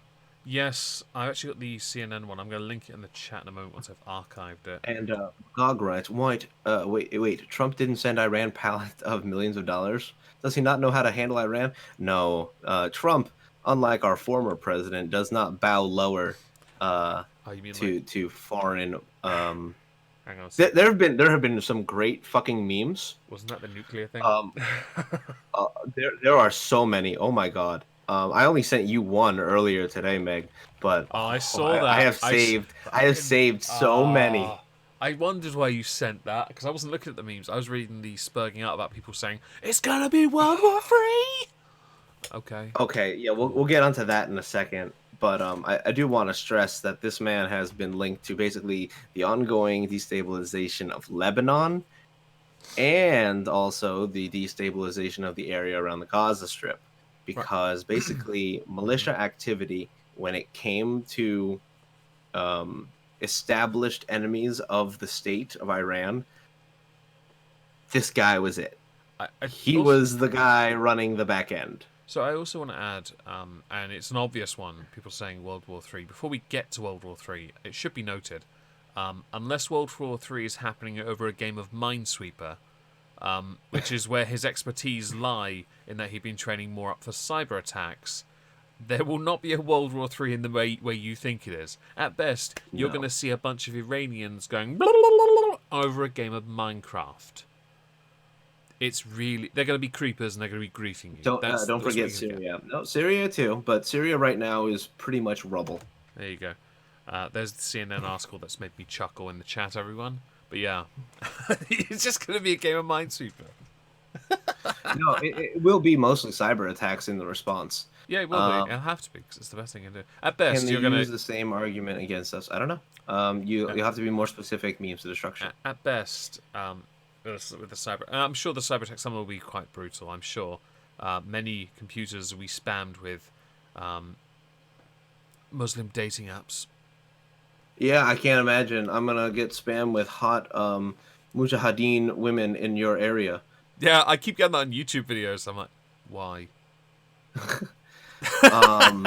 Yes, I actually got the CNN one. I'm going to link it in the chat in a moment once I've archived it. And Gog writes, wait, Trump didn't send Iran pallets of millions of dollars? Does he not know how to handle Iran? No, Trump, unlike our former president, does not bow lower Oh, you mean like? to foreign. Hang on a There second. there have been some great fucking memes. Wasn't that the nuclear thing? Um, there are so many. Oh my god. I only sent you one earlier today, Meg, but Oh, I oh, saw I that. have saved. I have Fucking. saved so many. I wondered why you sent that because I wasn't looking at the memes. I was reading the spurging out about people saying it's gonna be World War III. Okay, Okay, yeah, we'll cool. get onto that in a second. But I do want to stress that this man has been linked to basically the ongoing destabilization of Lebanon and also the destabilization of the area around the Gaza Strip, Right. because basically Mm-hmm. militia activity when it came to established enemies of the state of Iran, this guy was it. I He also was the guy running the back end. So I also want to add, and it's an obvious one. People saying World War Three. Before we get to World War Three, it should be noted, unless World War Three is happening over a game of Minesweeper, which is where his expertise lie in that he'd been training more up for cyber attacks. There will not be a World War Three in the way you think it is. At best, you're going No. to see a bunch of Iranians going over a game of Minecraft. It's really they're going to be creepers and they're going to be griefing you. Don't That's what you're forget going to get. Syria. No, Syria too, but Syria right now is pretty much rubble. There you go. There's the CNN article that's made me chuckle in the chat, everyone. But yeah, it's just going to be a game of Minesweeper. No, it will be mostly cyber attacks in the response. Yeah, it will be. It'll have to be because it's the best thing to do. At Can best, they you're going use to. the same argument against us? I don't know. You have to be more specific. Means of destruction. At best, with the cyber, I'm sure the cyber attack some will be quite brutal. I'm sure many computers will be spammed with Muslim dating apps. Yeah, I can't imagine. I'm gonna get spammed with hot mujahideen women in your area. Yeah, I keep getting that on YouTube videos. I'm like, why? Um,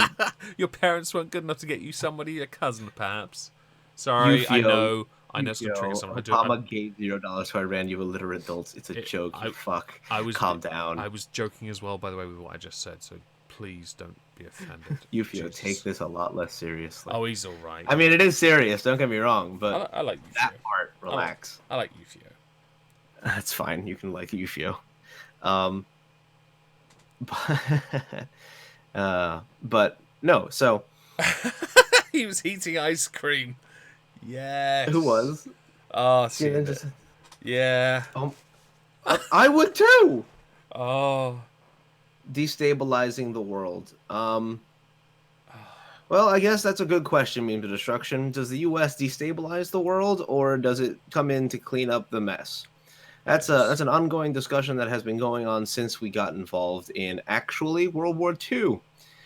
Your parents weren't good enough to get you somebody, a cousin, perhaps. Sorry, I know it's gonna trigger someone. Obama gave $0 to Iran. You illiterate adults. It's a joke. You fuck. Calm down. I was joking as well, by the way, with what I just said. So please don't be offended. Yufio, take this a lot less seriously. Oh, he's all right. I mean, it is serious. Don't get me wrong, but I like Yufio. that part, relax. I like Yufio. That's fine. You can like Yufio. But no. So He was eating ice cream. Yes. who was? Oh, see. Yeah. I would too. Oh. Destabilizing the world. Well, I guess that's a good question, Meme to Destruction. Does the U.S. destabilize the world, or does it come in to clean up the mess? That's an ongoing discussion that has been going on since we got involved in actually World War II.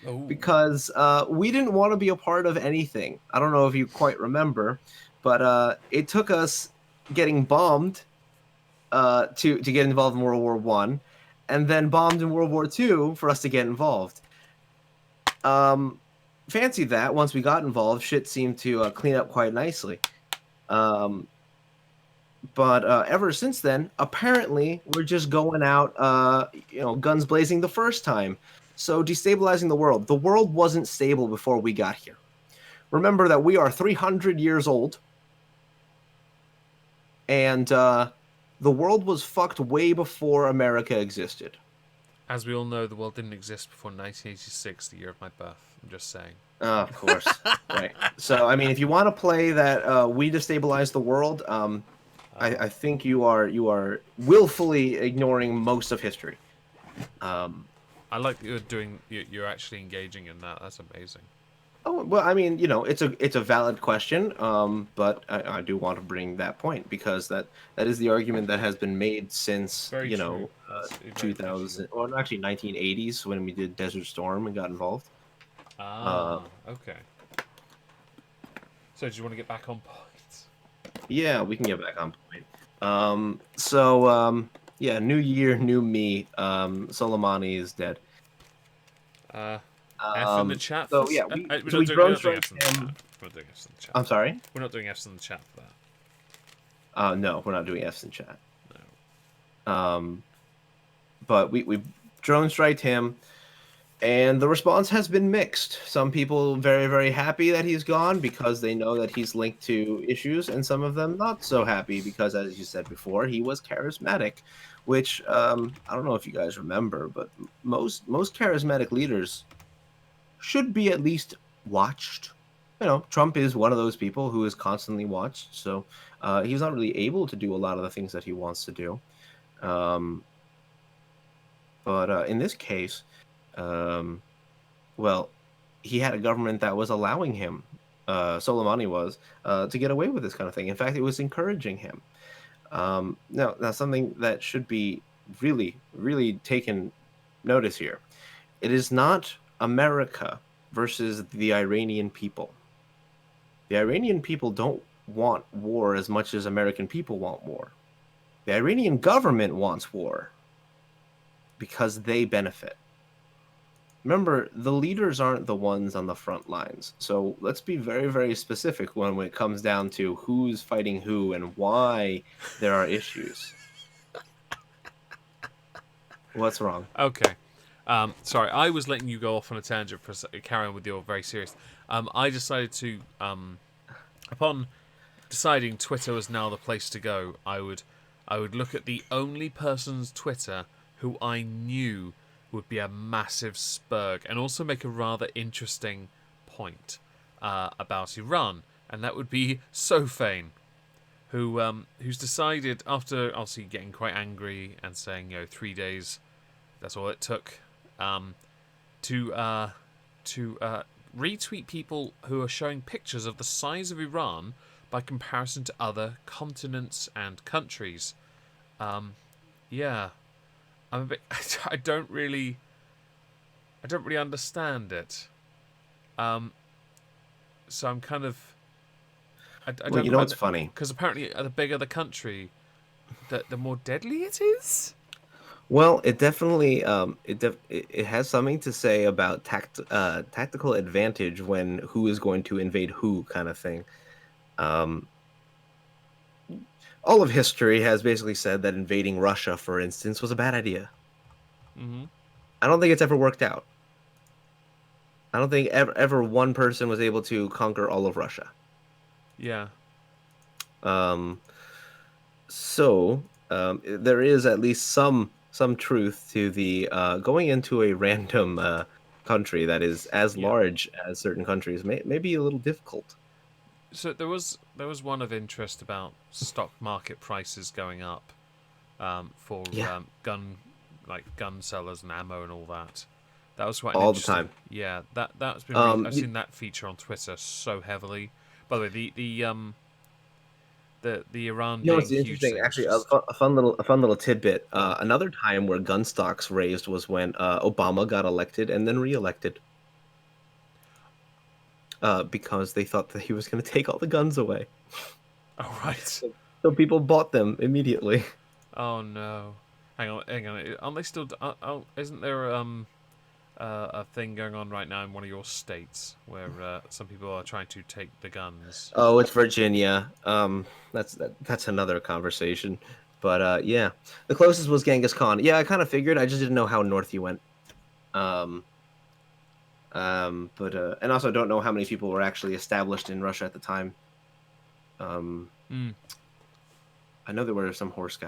Oh. Because we didn't want to be a part of anything. I don't know if you quite remember, but it took us getting bombed to get involved in World War One, and then bombed in World War II for us to get involved. Fancy that. Once we got involved, shit seemed to clean up quite nicely. But ever since then, apparently, we're just going out, guns blazing the first time. So destabilizing the world. The world wasn't stable before we got here. Remember that we are 300 years old. And the world was fucked way before America existed. As we all know, the world didn't exist before 1986, the year of my birth. I'm just saying. Of course. Right. So, I mean, if you want to play that we destabilize the world, I think you are willfully ignoring most of history. I like that you're actually engaging in that. That's amazing. Oh, well, I mean, it's a valid question, but I do want to bring that point because that is the argument that has been made since, Very true. 2000, or actually 1980s when we did Desert Storm and got involved. Okay. So do you want to get back on point? Yeah, we can get back on point. Yeah, new year, new me. Soleimani is dead. F in the chat. So yeah, we drone strike him. We're not doing F's in the chat. I'm sorry? We're not doing F's in the chat for that. No, we're not doing F's in chat. No. But we drone striked him, and the response has been mixed. Some people very, very happy that he's gone because they know that he's linked to issues, and some of them not so happy because, as you said before, he was charismatic, which I don't know if you guys remember, but most charismatic leaders should be at least watched. Trump is one of those people who is constantly watched, so he's not really able to do a lot of the things that he wants to do. But in this case, well, he had a government that was allowing him, Soleimani was, to get away with this kind of thing. In fact, it was encouraging him. Now, something that should be really, really taken notice here. It is not America versus the Iranian people. The Iranian people don't want war as much as American people want war. The Iranian government wants war because they benefit. Remember, the leaders aren't the ones on the front lines. So let's be very, very specific when it comes down to who's fighting who and why there are issues. What's wrong? Okay. Sorry, I was letting you go off on a tangent for carry on with your very serious. I decided to, upon deciding Twitter was now the place to go, I would look at the only person's Twitter who I knew would be a massive spurg and also make a rather interesting point about Iran, and that would be Sophane, who's decided after obviously getting quite angry and saying 3 days, that's all it took, to retweet people who are showing pictures of the size of Iran by comparison to other continents and countries. Yeah, I'm a bit. I don't really understand it. So I'm kind of. I Well, don't you know know what's funny? because apparently the bigger the country, the more deadly it is. Well, it definitely it has something to say about tactical advantage when who is going to invade who kind of thing. Um, all of history has basically said that invading Russia, for instance, was a bad idea. Mm-hmm. I don't think it's ever worked out. I don't think ever one person was able to conquer all of Russia. Yeah. Um, so there is at least some truth to the going into a random country that is as Yeah. large as certain countries may be a little difficult. So there was one of interest about stock market prices going up, for Yeah, gun sellers and ammo and all that. That was quite an all the interesting. time. Yeah, that's been Um, I've you, seen that feature on Twitter so heavily. By the way, the Iran you know being what's huge interesting? thing was Actually, just a fun little tidbit. go on. Another time where gun stocks raised was when Obama got elected and then reelected. Because they thought that he was going to take all the guns away. Oh right. So people bought them immediately. Oh no. Hang on. Aren't they still? Isn't there a thing going on right now in one of your states where some people are trying to take the guns? Oh, it's Virginia. That's another conversation. But yeah, the closest was Genghis Khan. Yeah, I kind of figured. I just didn't know how north you went. Um, but and also don't know how many people were actually established in Russia at the time. Um, Hmm. I know there were some horse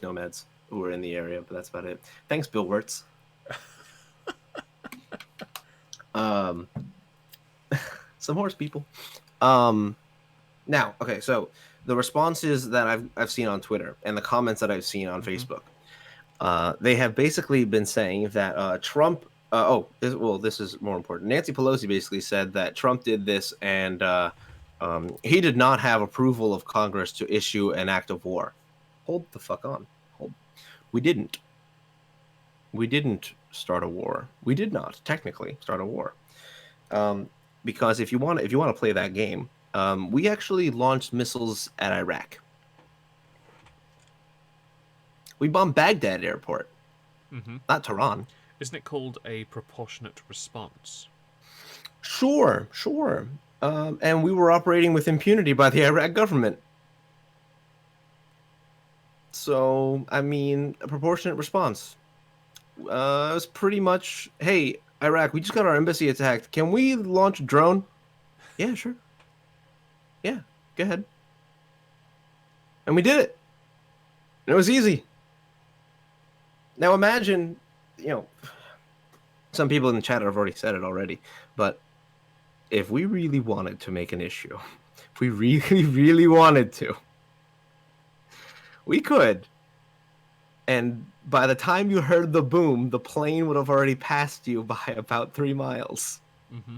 nomads who were in the area, but that's about it. Thanks, Bill Wirtz. Um, some horse people. Um, Now, okay, so the responses that I've seen on Twitter and the comments that I've seen on Mm-hmm. Facebook, they have basically been saying that Trump. This is more important. Nancy Pelosi basically said that Trump did this, and he did not have approval of Congress to issue an act of war. Hold the fuck on. Hold. We didn't. We didn't start a war. We did not technically start a war. Um, because if you want to play that game, we actually launched missiles at Iraq. We bombed Baghdad airport, Mm-hmm. not Tehran. Isn't it called a proportionate response? Sure, sure. And we were operating with impunity by the Iraq government. So, I mean, a proportionate response. It was pretty much, hey, Iraq, we just got our embassy attacked. Can we launch a drone? Yeah, sure. Yeah, go ahead. And we did it. And it was easy. Now imagine, you know, some people in the chat have already said it already, but if we really wanted to make an issue, if we really, really wanted to, we could. And by the time you heard the boom, the plane would have already passed you by about 3 miles. Mm-hmm.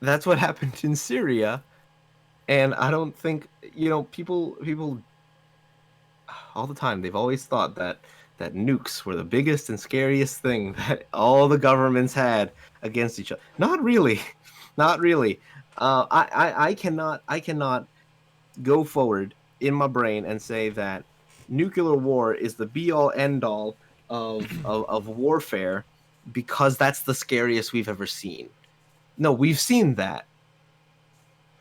That's what happened in Syria. And I don't think, people all the time, they've always thought that that nukes were the biggest and scariest thing that all the governments had against each other. Not really, not really. I cannot go forward in my brain and say that nuclear war is the be all end all of warfare because that's the scariest we've ever seen. No, we've seen that.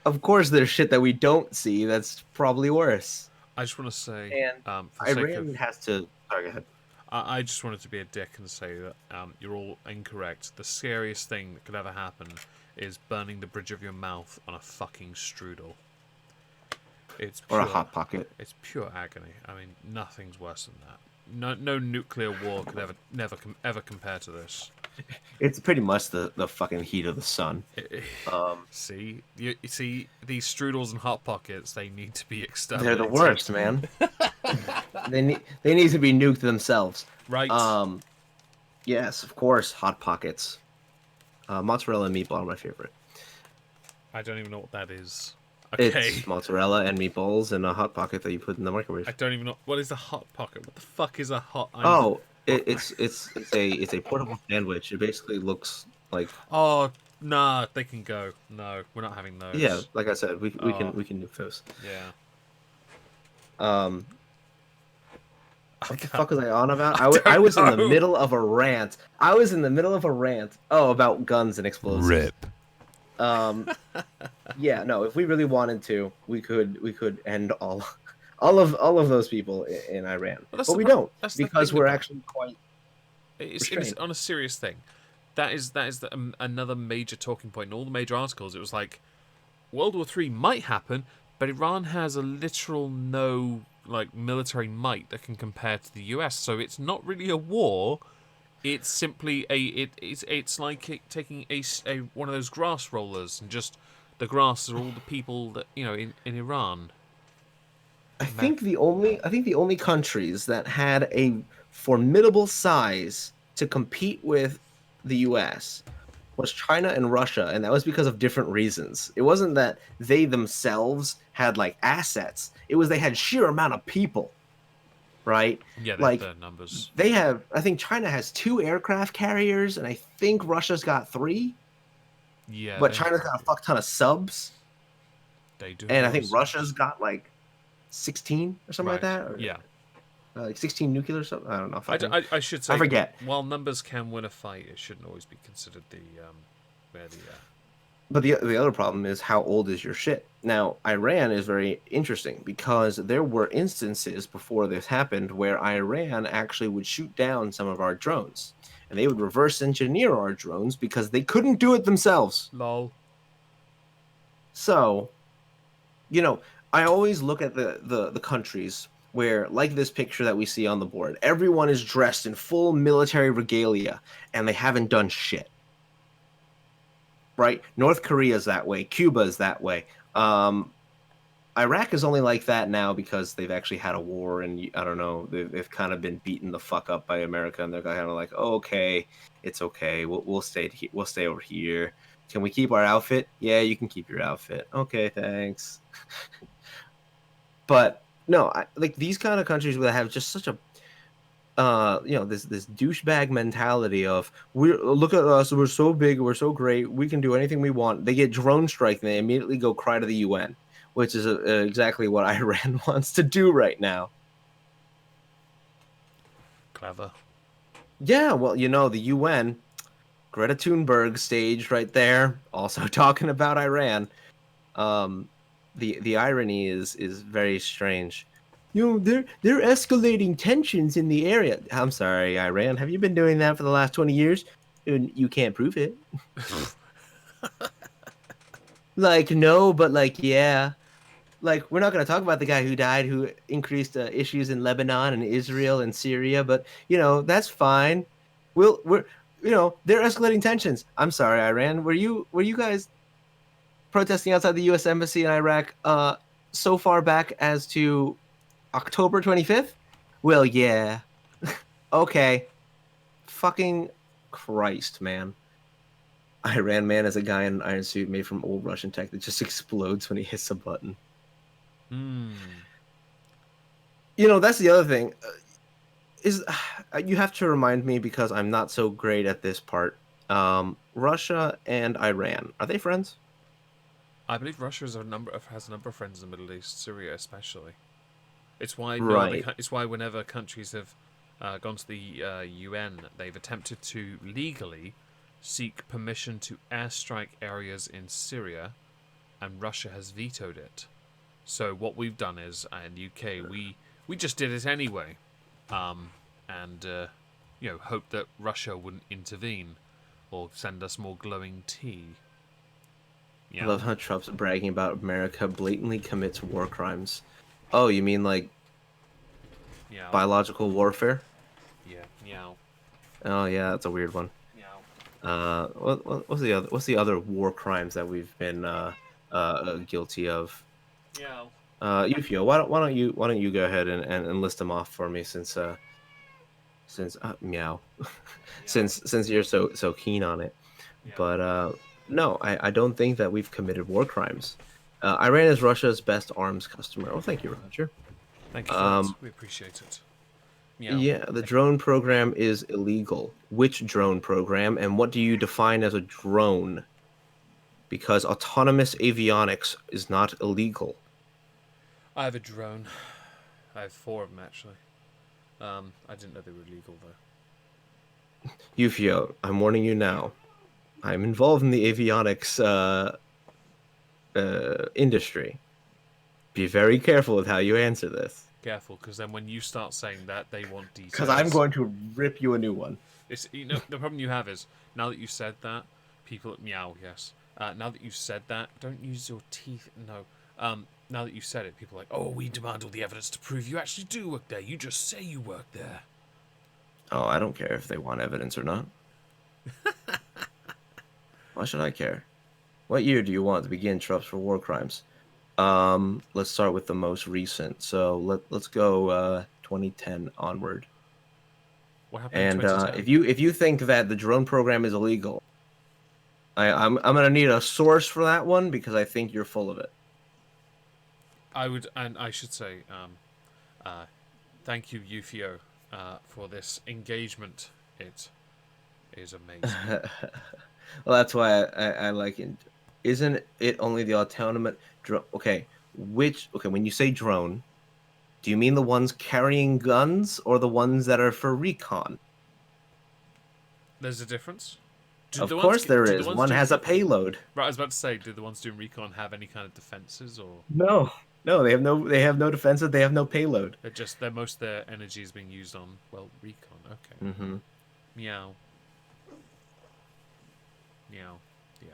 Of course, there's shit that we don't see that's probably worse. I just want to say, And for the sake of, Iran has to. Sorry, go ahead. I just wanted to be a dick and say that you're all incorrect. The scariest thing that could ever happen is burning the bridge of your mouth on a fucking strudel. It's Or a pure, hot pocket. it's pure agony. I mean, nothing's worse than that. No nuclear war could ever compare to this. It's pretty much the fucking heat of the sun. See, you see these strudels and hot pockets. They need to be They're the exterminated. worst, man. They need to be nuked themselves. Right. Yes, of course, hot pockets. Mozzarella and meatball are my favorite. I don't even know what that is. Okay. It's mozzarella and meatballs in a hot pocket that you put in the microwave. I don't even know what is a hot pocket. What the fuck is a hot? Oh, it's a portable sandwich. It basically looks like Oh, nah, they can go. No, we're not having those. yeah, like I said, we Oh. we can nuke those. Yeah. Um, what the can't- fuck was I on about? don't I was in the know. middle of a rant. I was in the middle of a rant. Oh, about guns and explosives. Rip. Yeah, no. If we really wanted to, we could end all of those people in Iran, Well, that's but the we pro- don't that's the because thing we're about- actually quite. It's Restrained. on a serious thing. That is another major talking point in all the major articles. It was like World War III might happen, but Iran has a literal no military might that can compare to the US. So it's not really a war. It's simply it's like taking a one of those grass rollers and just the grass are all the people that in Iran. I think the only countries that had a formidable size to compete with the US was China and Russia, and that was because of different reasons. It wasn't that they themselves had like assets. It was they had sheer amount of people, right? Yeah, Like their numbers. they have I think China has 2 aircraft carriers and I think Russia's got 3, Yeah, but China's got a fuck ton of subs they do. and I think those. Russia's got like 16 or something like Right. that. Or, Yeah. like 16 nuclear something. I don't know. I should say. I forget. While numbers can win a fight, it shouldn't always be considered the where the But the other problem is how old is your shit? Now, Iran is very interesting because there were instances before this happened where Iran actually would shoot down some of our drones. And they would reverse engineer our drones because they couldn't do it themselves. lol. So, I always look at the countries where, like this picture that we see on the board, everyone is dressed in full military regalia and they haven't done shit. Right? North Korea is that way. Cuba is that way. Iraq is only like that now because they've actually had a war, and I don't know, they've kind of been beaten the fuck up by America, and they're kind of like, oh, okay, it's okay, we'll stay we'll stay over here. Can we keep our outfit? Yeah, you can keep your outfit. Okay, thanks. But no, like these kind of countries that have just such a this douchebag mentality of look at us, we're so big, we're so great, we can do anything we want. They get drone strike and they immediately go cry to the UN, which is exactly what Iran wants to do right now. Clever. Yeah, well, the UN, Greta Thunberg stage right there, also talking about Iran. The irony is very strange. They're escalating tensions in the area. I'm sorry, Iran. Have you been doing that for the last 20 years? And you can't prove it. Like, no, but like, yeah. Like, we're not going to talk about the guy who died, who increased issues in Lebanon and Israel and Syria, but that's fine. They're escalating tensions. I'm sorry, Iran. Were you guys protesting outside the U.S. embassy in Iraq so far back as to October 25th? Well, yeah. Okay. Fucking Christ, man. Iran Man is a guy in an iron suit made from old Russian tech that just explodes when he hits a button. Hmm. That's the other thing. is you have to remind me because I'm not so great at this part. Russia and Iran, are they friends? I believe Russia has a number of friends in the Middle East, Syria especially. It's why no other. Right. It's why whenever countries have gone to the UN, they've attempted to legally seek permission to airstrike areas in Syria, and Russia has vetoed it. So what we've done is, in the UK, we just did it anyway, um, and hope that Russia wouldn't intervene or send us more glowing tea. You I love know? how Trump's bragging about America blatantly commits war crimes. Oh, you mean like Meow. biological warfare? Yeah. Meow. Oh yeah, that's a weird one. Meow. What's the other war crimes that we've been guilty of? Meow. Yufio, why don't you go ahead and list them off for me since meow Meow. since you're so keen on it. Meow. But no, I don't think that we've committed war crimes. Iran is Russia's best arms customer. Oh, thank you, Roger. Thank you for that. Um, We appreciate it. Meow. yeah, the drone program is illegal. Which drone program, and what do you define as a drone? Because autonomous avionics is not illegal. I have a drone. I have 4 of them actually. I didn't know they were legal though. Yufio, I'm warning you now. I'm involved in the avionics industry. Be very careful with how you answer this. Careful, because then when you start saying that, they want Because I'm details. going to rip you a new one. The problem you have is now that you said that, people meow. Yes. Now that you've said that, don't use your teeth. No. Now that you said it, people are like, oh, we demand all the evidence to prove you actually do work there. You just say you work there. Oh, I don't care if they want evidence or not. Why should I care? What year do you want to begin trials for war crimes? Let's start with the most recent. So let's go 2010 onward. What happened in And 2010? if you think that the drone program is illegal, I'm gonna need a source for that one because I think you're full of it. I would, and I should say, thank you, Ufio, for this engagement. It is amazing. Well, that's why I like it. Isn't it only the autonomous drone? Okay, when you say drone, do you mean the ones carrying guns or the ones that are for recon? There's a difference. Do Of the ones course there do the is. ones One doing has a payload. right? I was about to say, do the ones doing recon have any kind of defenses, or No, no, they have no defensive. They have no payload. they're most of their energy is being used on recon. Okay. Hmm. Meow. Meow. Yeah.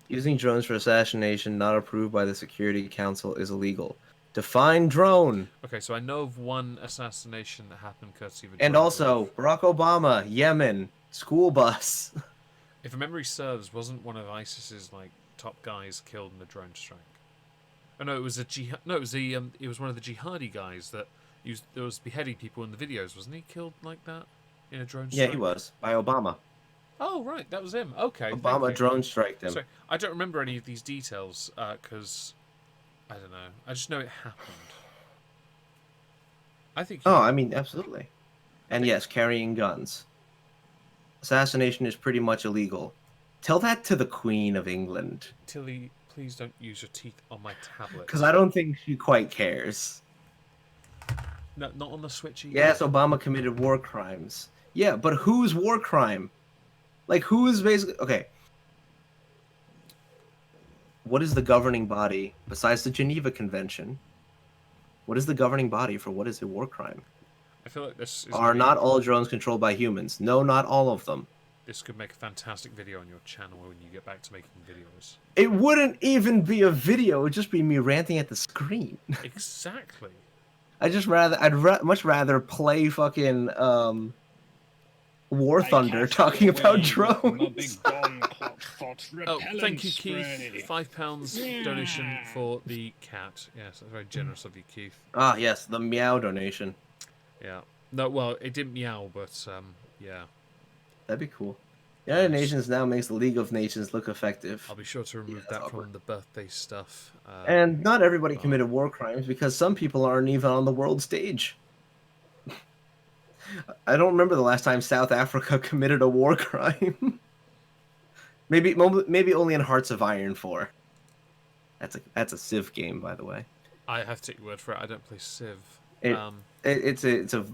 Using drones for assassination not approved by the Security Council is illegal. Define drone. Okay, so I know of one assassination that happened courtesy of a And drone strike. also Barack Obama, Yemen, school bus. If memory serves, wasn't one of ISIS's top guys killed in the drone strike? Oh no, it was No, it was it was one of the jihadi guys that was beheading people in the videos. Wasn't he killed like that in a drone Yeah, strike? he was by Obama. Oh right, that was him. Okay, thank Obama you. drone striked him. Sorry, I don't remember any of these details because I don't know. I just know it happened. I think Oh, you. I mean, absolutely. I And think yes, carrying guns. Assassination is pretty much illegal. Tell that to the Queen of England. Tilly, please don't use your teeth on my tablet. Because I don't think she quite cares. No, not on the Switch either. Yes, Obama committed war crimes. Yeah, but whose war crime? Like, who is basically. Okay. What is the governing body, besides the Geneva Convention? What is the governing body for what is a war crime? I feel like this is Are gonna be. not all drones controlled by humans? No, not all of them. This could make a fantastic video on your channel when you get back to making videos. It wouldn't even be a video. It would just be me ranting at the screen. Exactly. Much rather play fucking War I Thunder cast talking away about with my drones. big gong hot Oh, repellent thank you, spray. Keith. £5 donation for the cat. Yes, that's very generous of you, Keith. Ah, yes, the meow donation. Yeah. No, well, it didn't meow, but yeah. That'd be cool. The United Nice. Nations now makes the League of Nations look effective. I'll be sure to remove that's that awkward. from the birthday stuff. And not everybody Oh. committed war crimes because some people aren't even on the world stage. I don't remember the last time South Africa committed a war crime. Maybe only in Hearts of Iron 4. That's a Civ game, by the way. I have to take your word for it. I don't play Civ. It, Um, it's a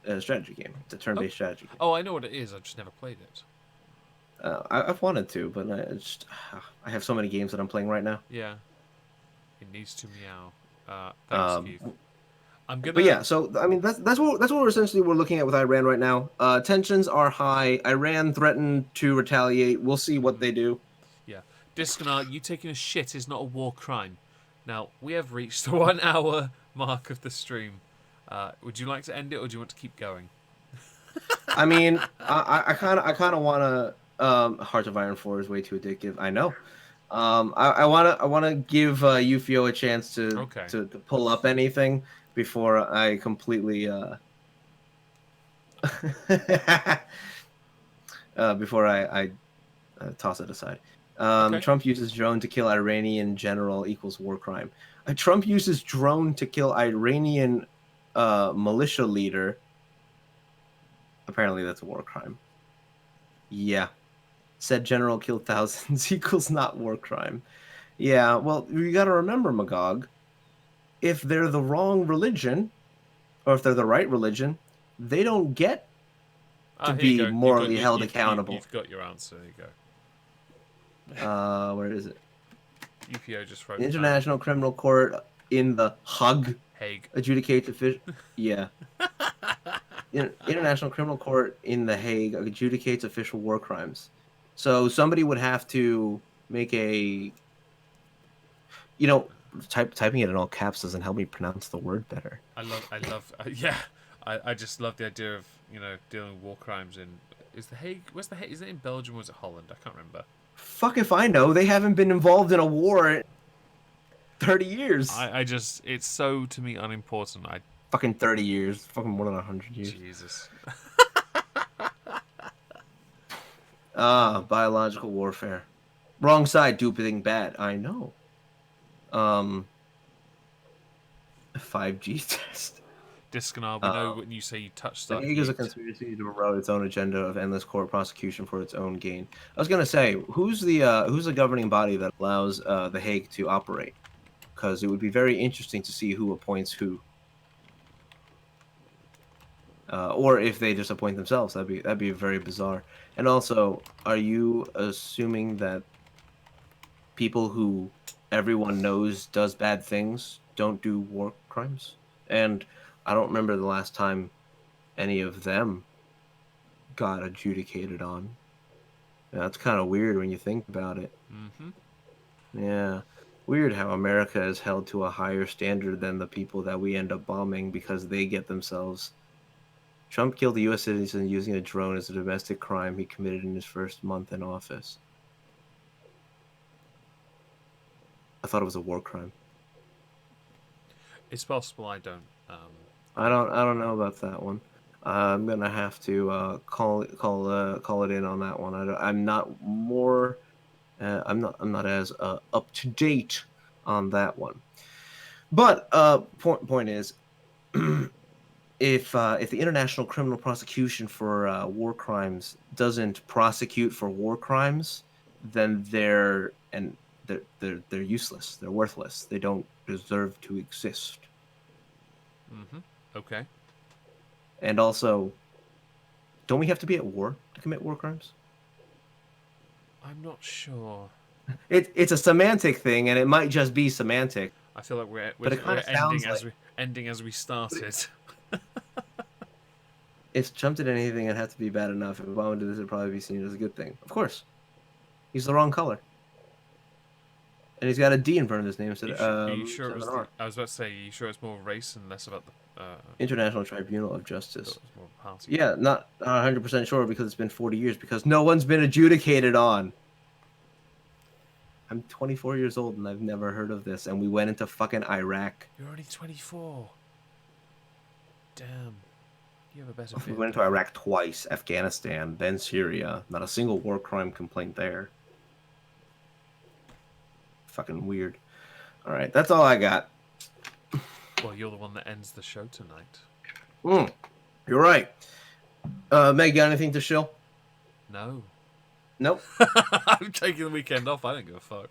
a strategy game. It's a oh, turn-based strategy game. oh, I know what it is. I've just never played it. I've wanted to, but I have so many games that I'm playing right now. Yeah, it needs to meow. Thanks, Um, Keith. I'm but gonna. yeah, so I mean that's what we're essentially looking at with Iran right now. Tensions are high. Iran threatened to retaliate. We'll see what Mhm. they do. Yeah, Discanar, you taking a shit is not a war crime. Now we have reached the 1 hour mark of the stream. Would you like to end it, or do you want to keep going? I mean, I kind of want to. Heart of Iron 4 is way too addictive. I know. I wanna give Yufio a chance to, Okay. to to pull up anything before I completely before I toss it aside. Okay. Trump uses drone to kill Iranian general equals war crime. Trump uses drone to kill Iranian militia leader. Apparently, that's a war crime. Yeah. Said general killed thousands equals not war crime. Yeah, well, you got to remember, Magog, if they're the wrong religion, or if they're the right religion, they don't get to Here you be go. You've got morally held accountable. you've got your answer. There you go. Where is it? UPO just wrote International Criminal Court in the Hague Hague. adjudicates official. Yeah. International Criminal Court in the Hague adjudicates official war crimes. So somebody would have to make a, typing it in all caps doesn't help me pronounce the word better. I love. Yeah, I just love the idea of dealing with war crimes in. Is the Hague? Where's the Hague? Is it in Belgium or is it Holland? I can't remember. Fuck if I know. They haven't been involved in a war in 30 years. I just it's so to me unimportant. Fucking 30 years. Fucking more than 100 years. Jesus. Biological warfare. Wrong side, duping bad. I know. 5G test. Discanar, we know when you say you touch The stuff. Hague is a conspiracy to promote its own agenda of endless court prosecution for its own gain. I was gonna say, who's the governing body that allows the Hague to operate? Because it would be very interesting to see who appoints who, or if they just appoint themselves. That'd be very bizarre. And also, are you assuming that people who everyone knows does bad things don't do war crimes? And I don't remember the last time any of them got adjudicated on. Yeah, that's kind of weird when you think about it. Mm-hmm. Yeah. Weird how America is held to a higher standard than the people that we end up bombing because they get themselves. Trump killed a U.S. citizen using a drone as a domestic crime he committed in his first month in office. I thought it was a war crime. It's possible I don't. I don't know about that one. I'm gonna have to call it in on that one. I'm not more. I'm not as up to date on that one. But point is, if the International Criminal Prosecution for war crimes doesn't prosecute for war crimes, then they're useless. They're worthless. They don't deserve to exist. Mm-hmm. Okay. And also, don't we have to be at war to commit war crimes? I'm not sure. It's a semantic thing, and it might just be semantic. I feel like we're But it kinda ending sounds as like- we ending as we started. If Trump did anything, it'd have to be bad enough. If Obama did this, it'd probably be seen as a good thing. Of course. He's the wrong color. And he's got a D in front of his name. Are you sure it was? instead of an R. I was about to say, are you sure it's more race and less about the International Tribunal of Justice. it was more party? Yeah, not 100% sure because it's been 40 years because no one's been adjudicated on. I'm 24 years old and I've never heard of this. And we went into fucking Iraq. You're only 24. Damn. You have a better We fit. went into Iraq twice, Afghanistan, then Syria. Not a single war crime complaint there. Fucking weird. All right, that's all I got. Well, you're the one that ends the show tonight. You're right. Meg, got anything to shill? No. Nope. I'm taking the weekend off. I don't give a fuck.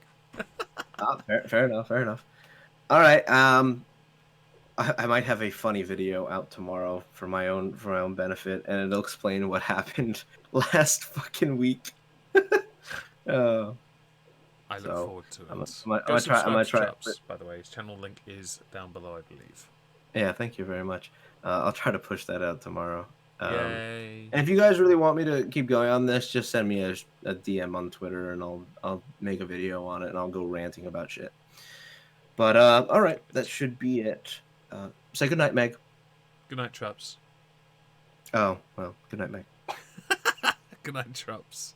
Fair enough. Fair enough. All right. I might have a funny video out tomorrow for my own benefit, and it'll explain what happened last fucking week. I look forward to it. I'm Go gonna try. I'm subscribe gonna to try. Traps, by the way. His channel link is down below, I believe. Yeah, thank you very much. I'll try to push that out tomorrow. Yay! And if you guys really want me to keep going on this, just send me a DM on Twitter, and I'll make a video on it, and I'll go ranting about shit. But all right, that should be it. Say good night, Meg. Good night, Traps. Oh well, good night, Meg. Good night, Traps.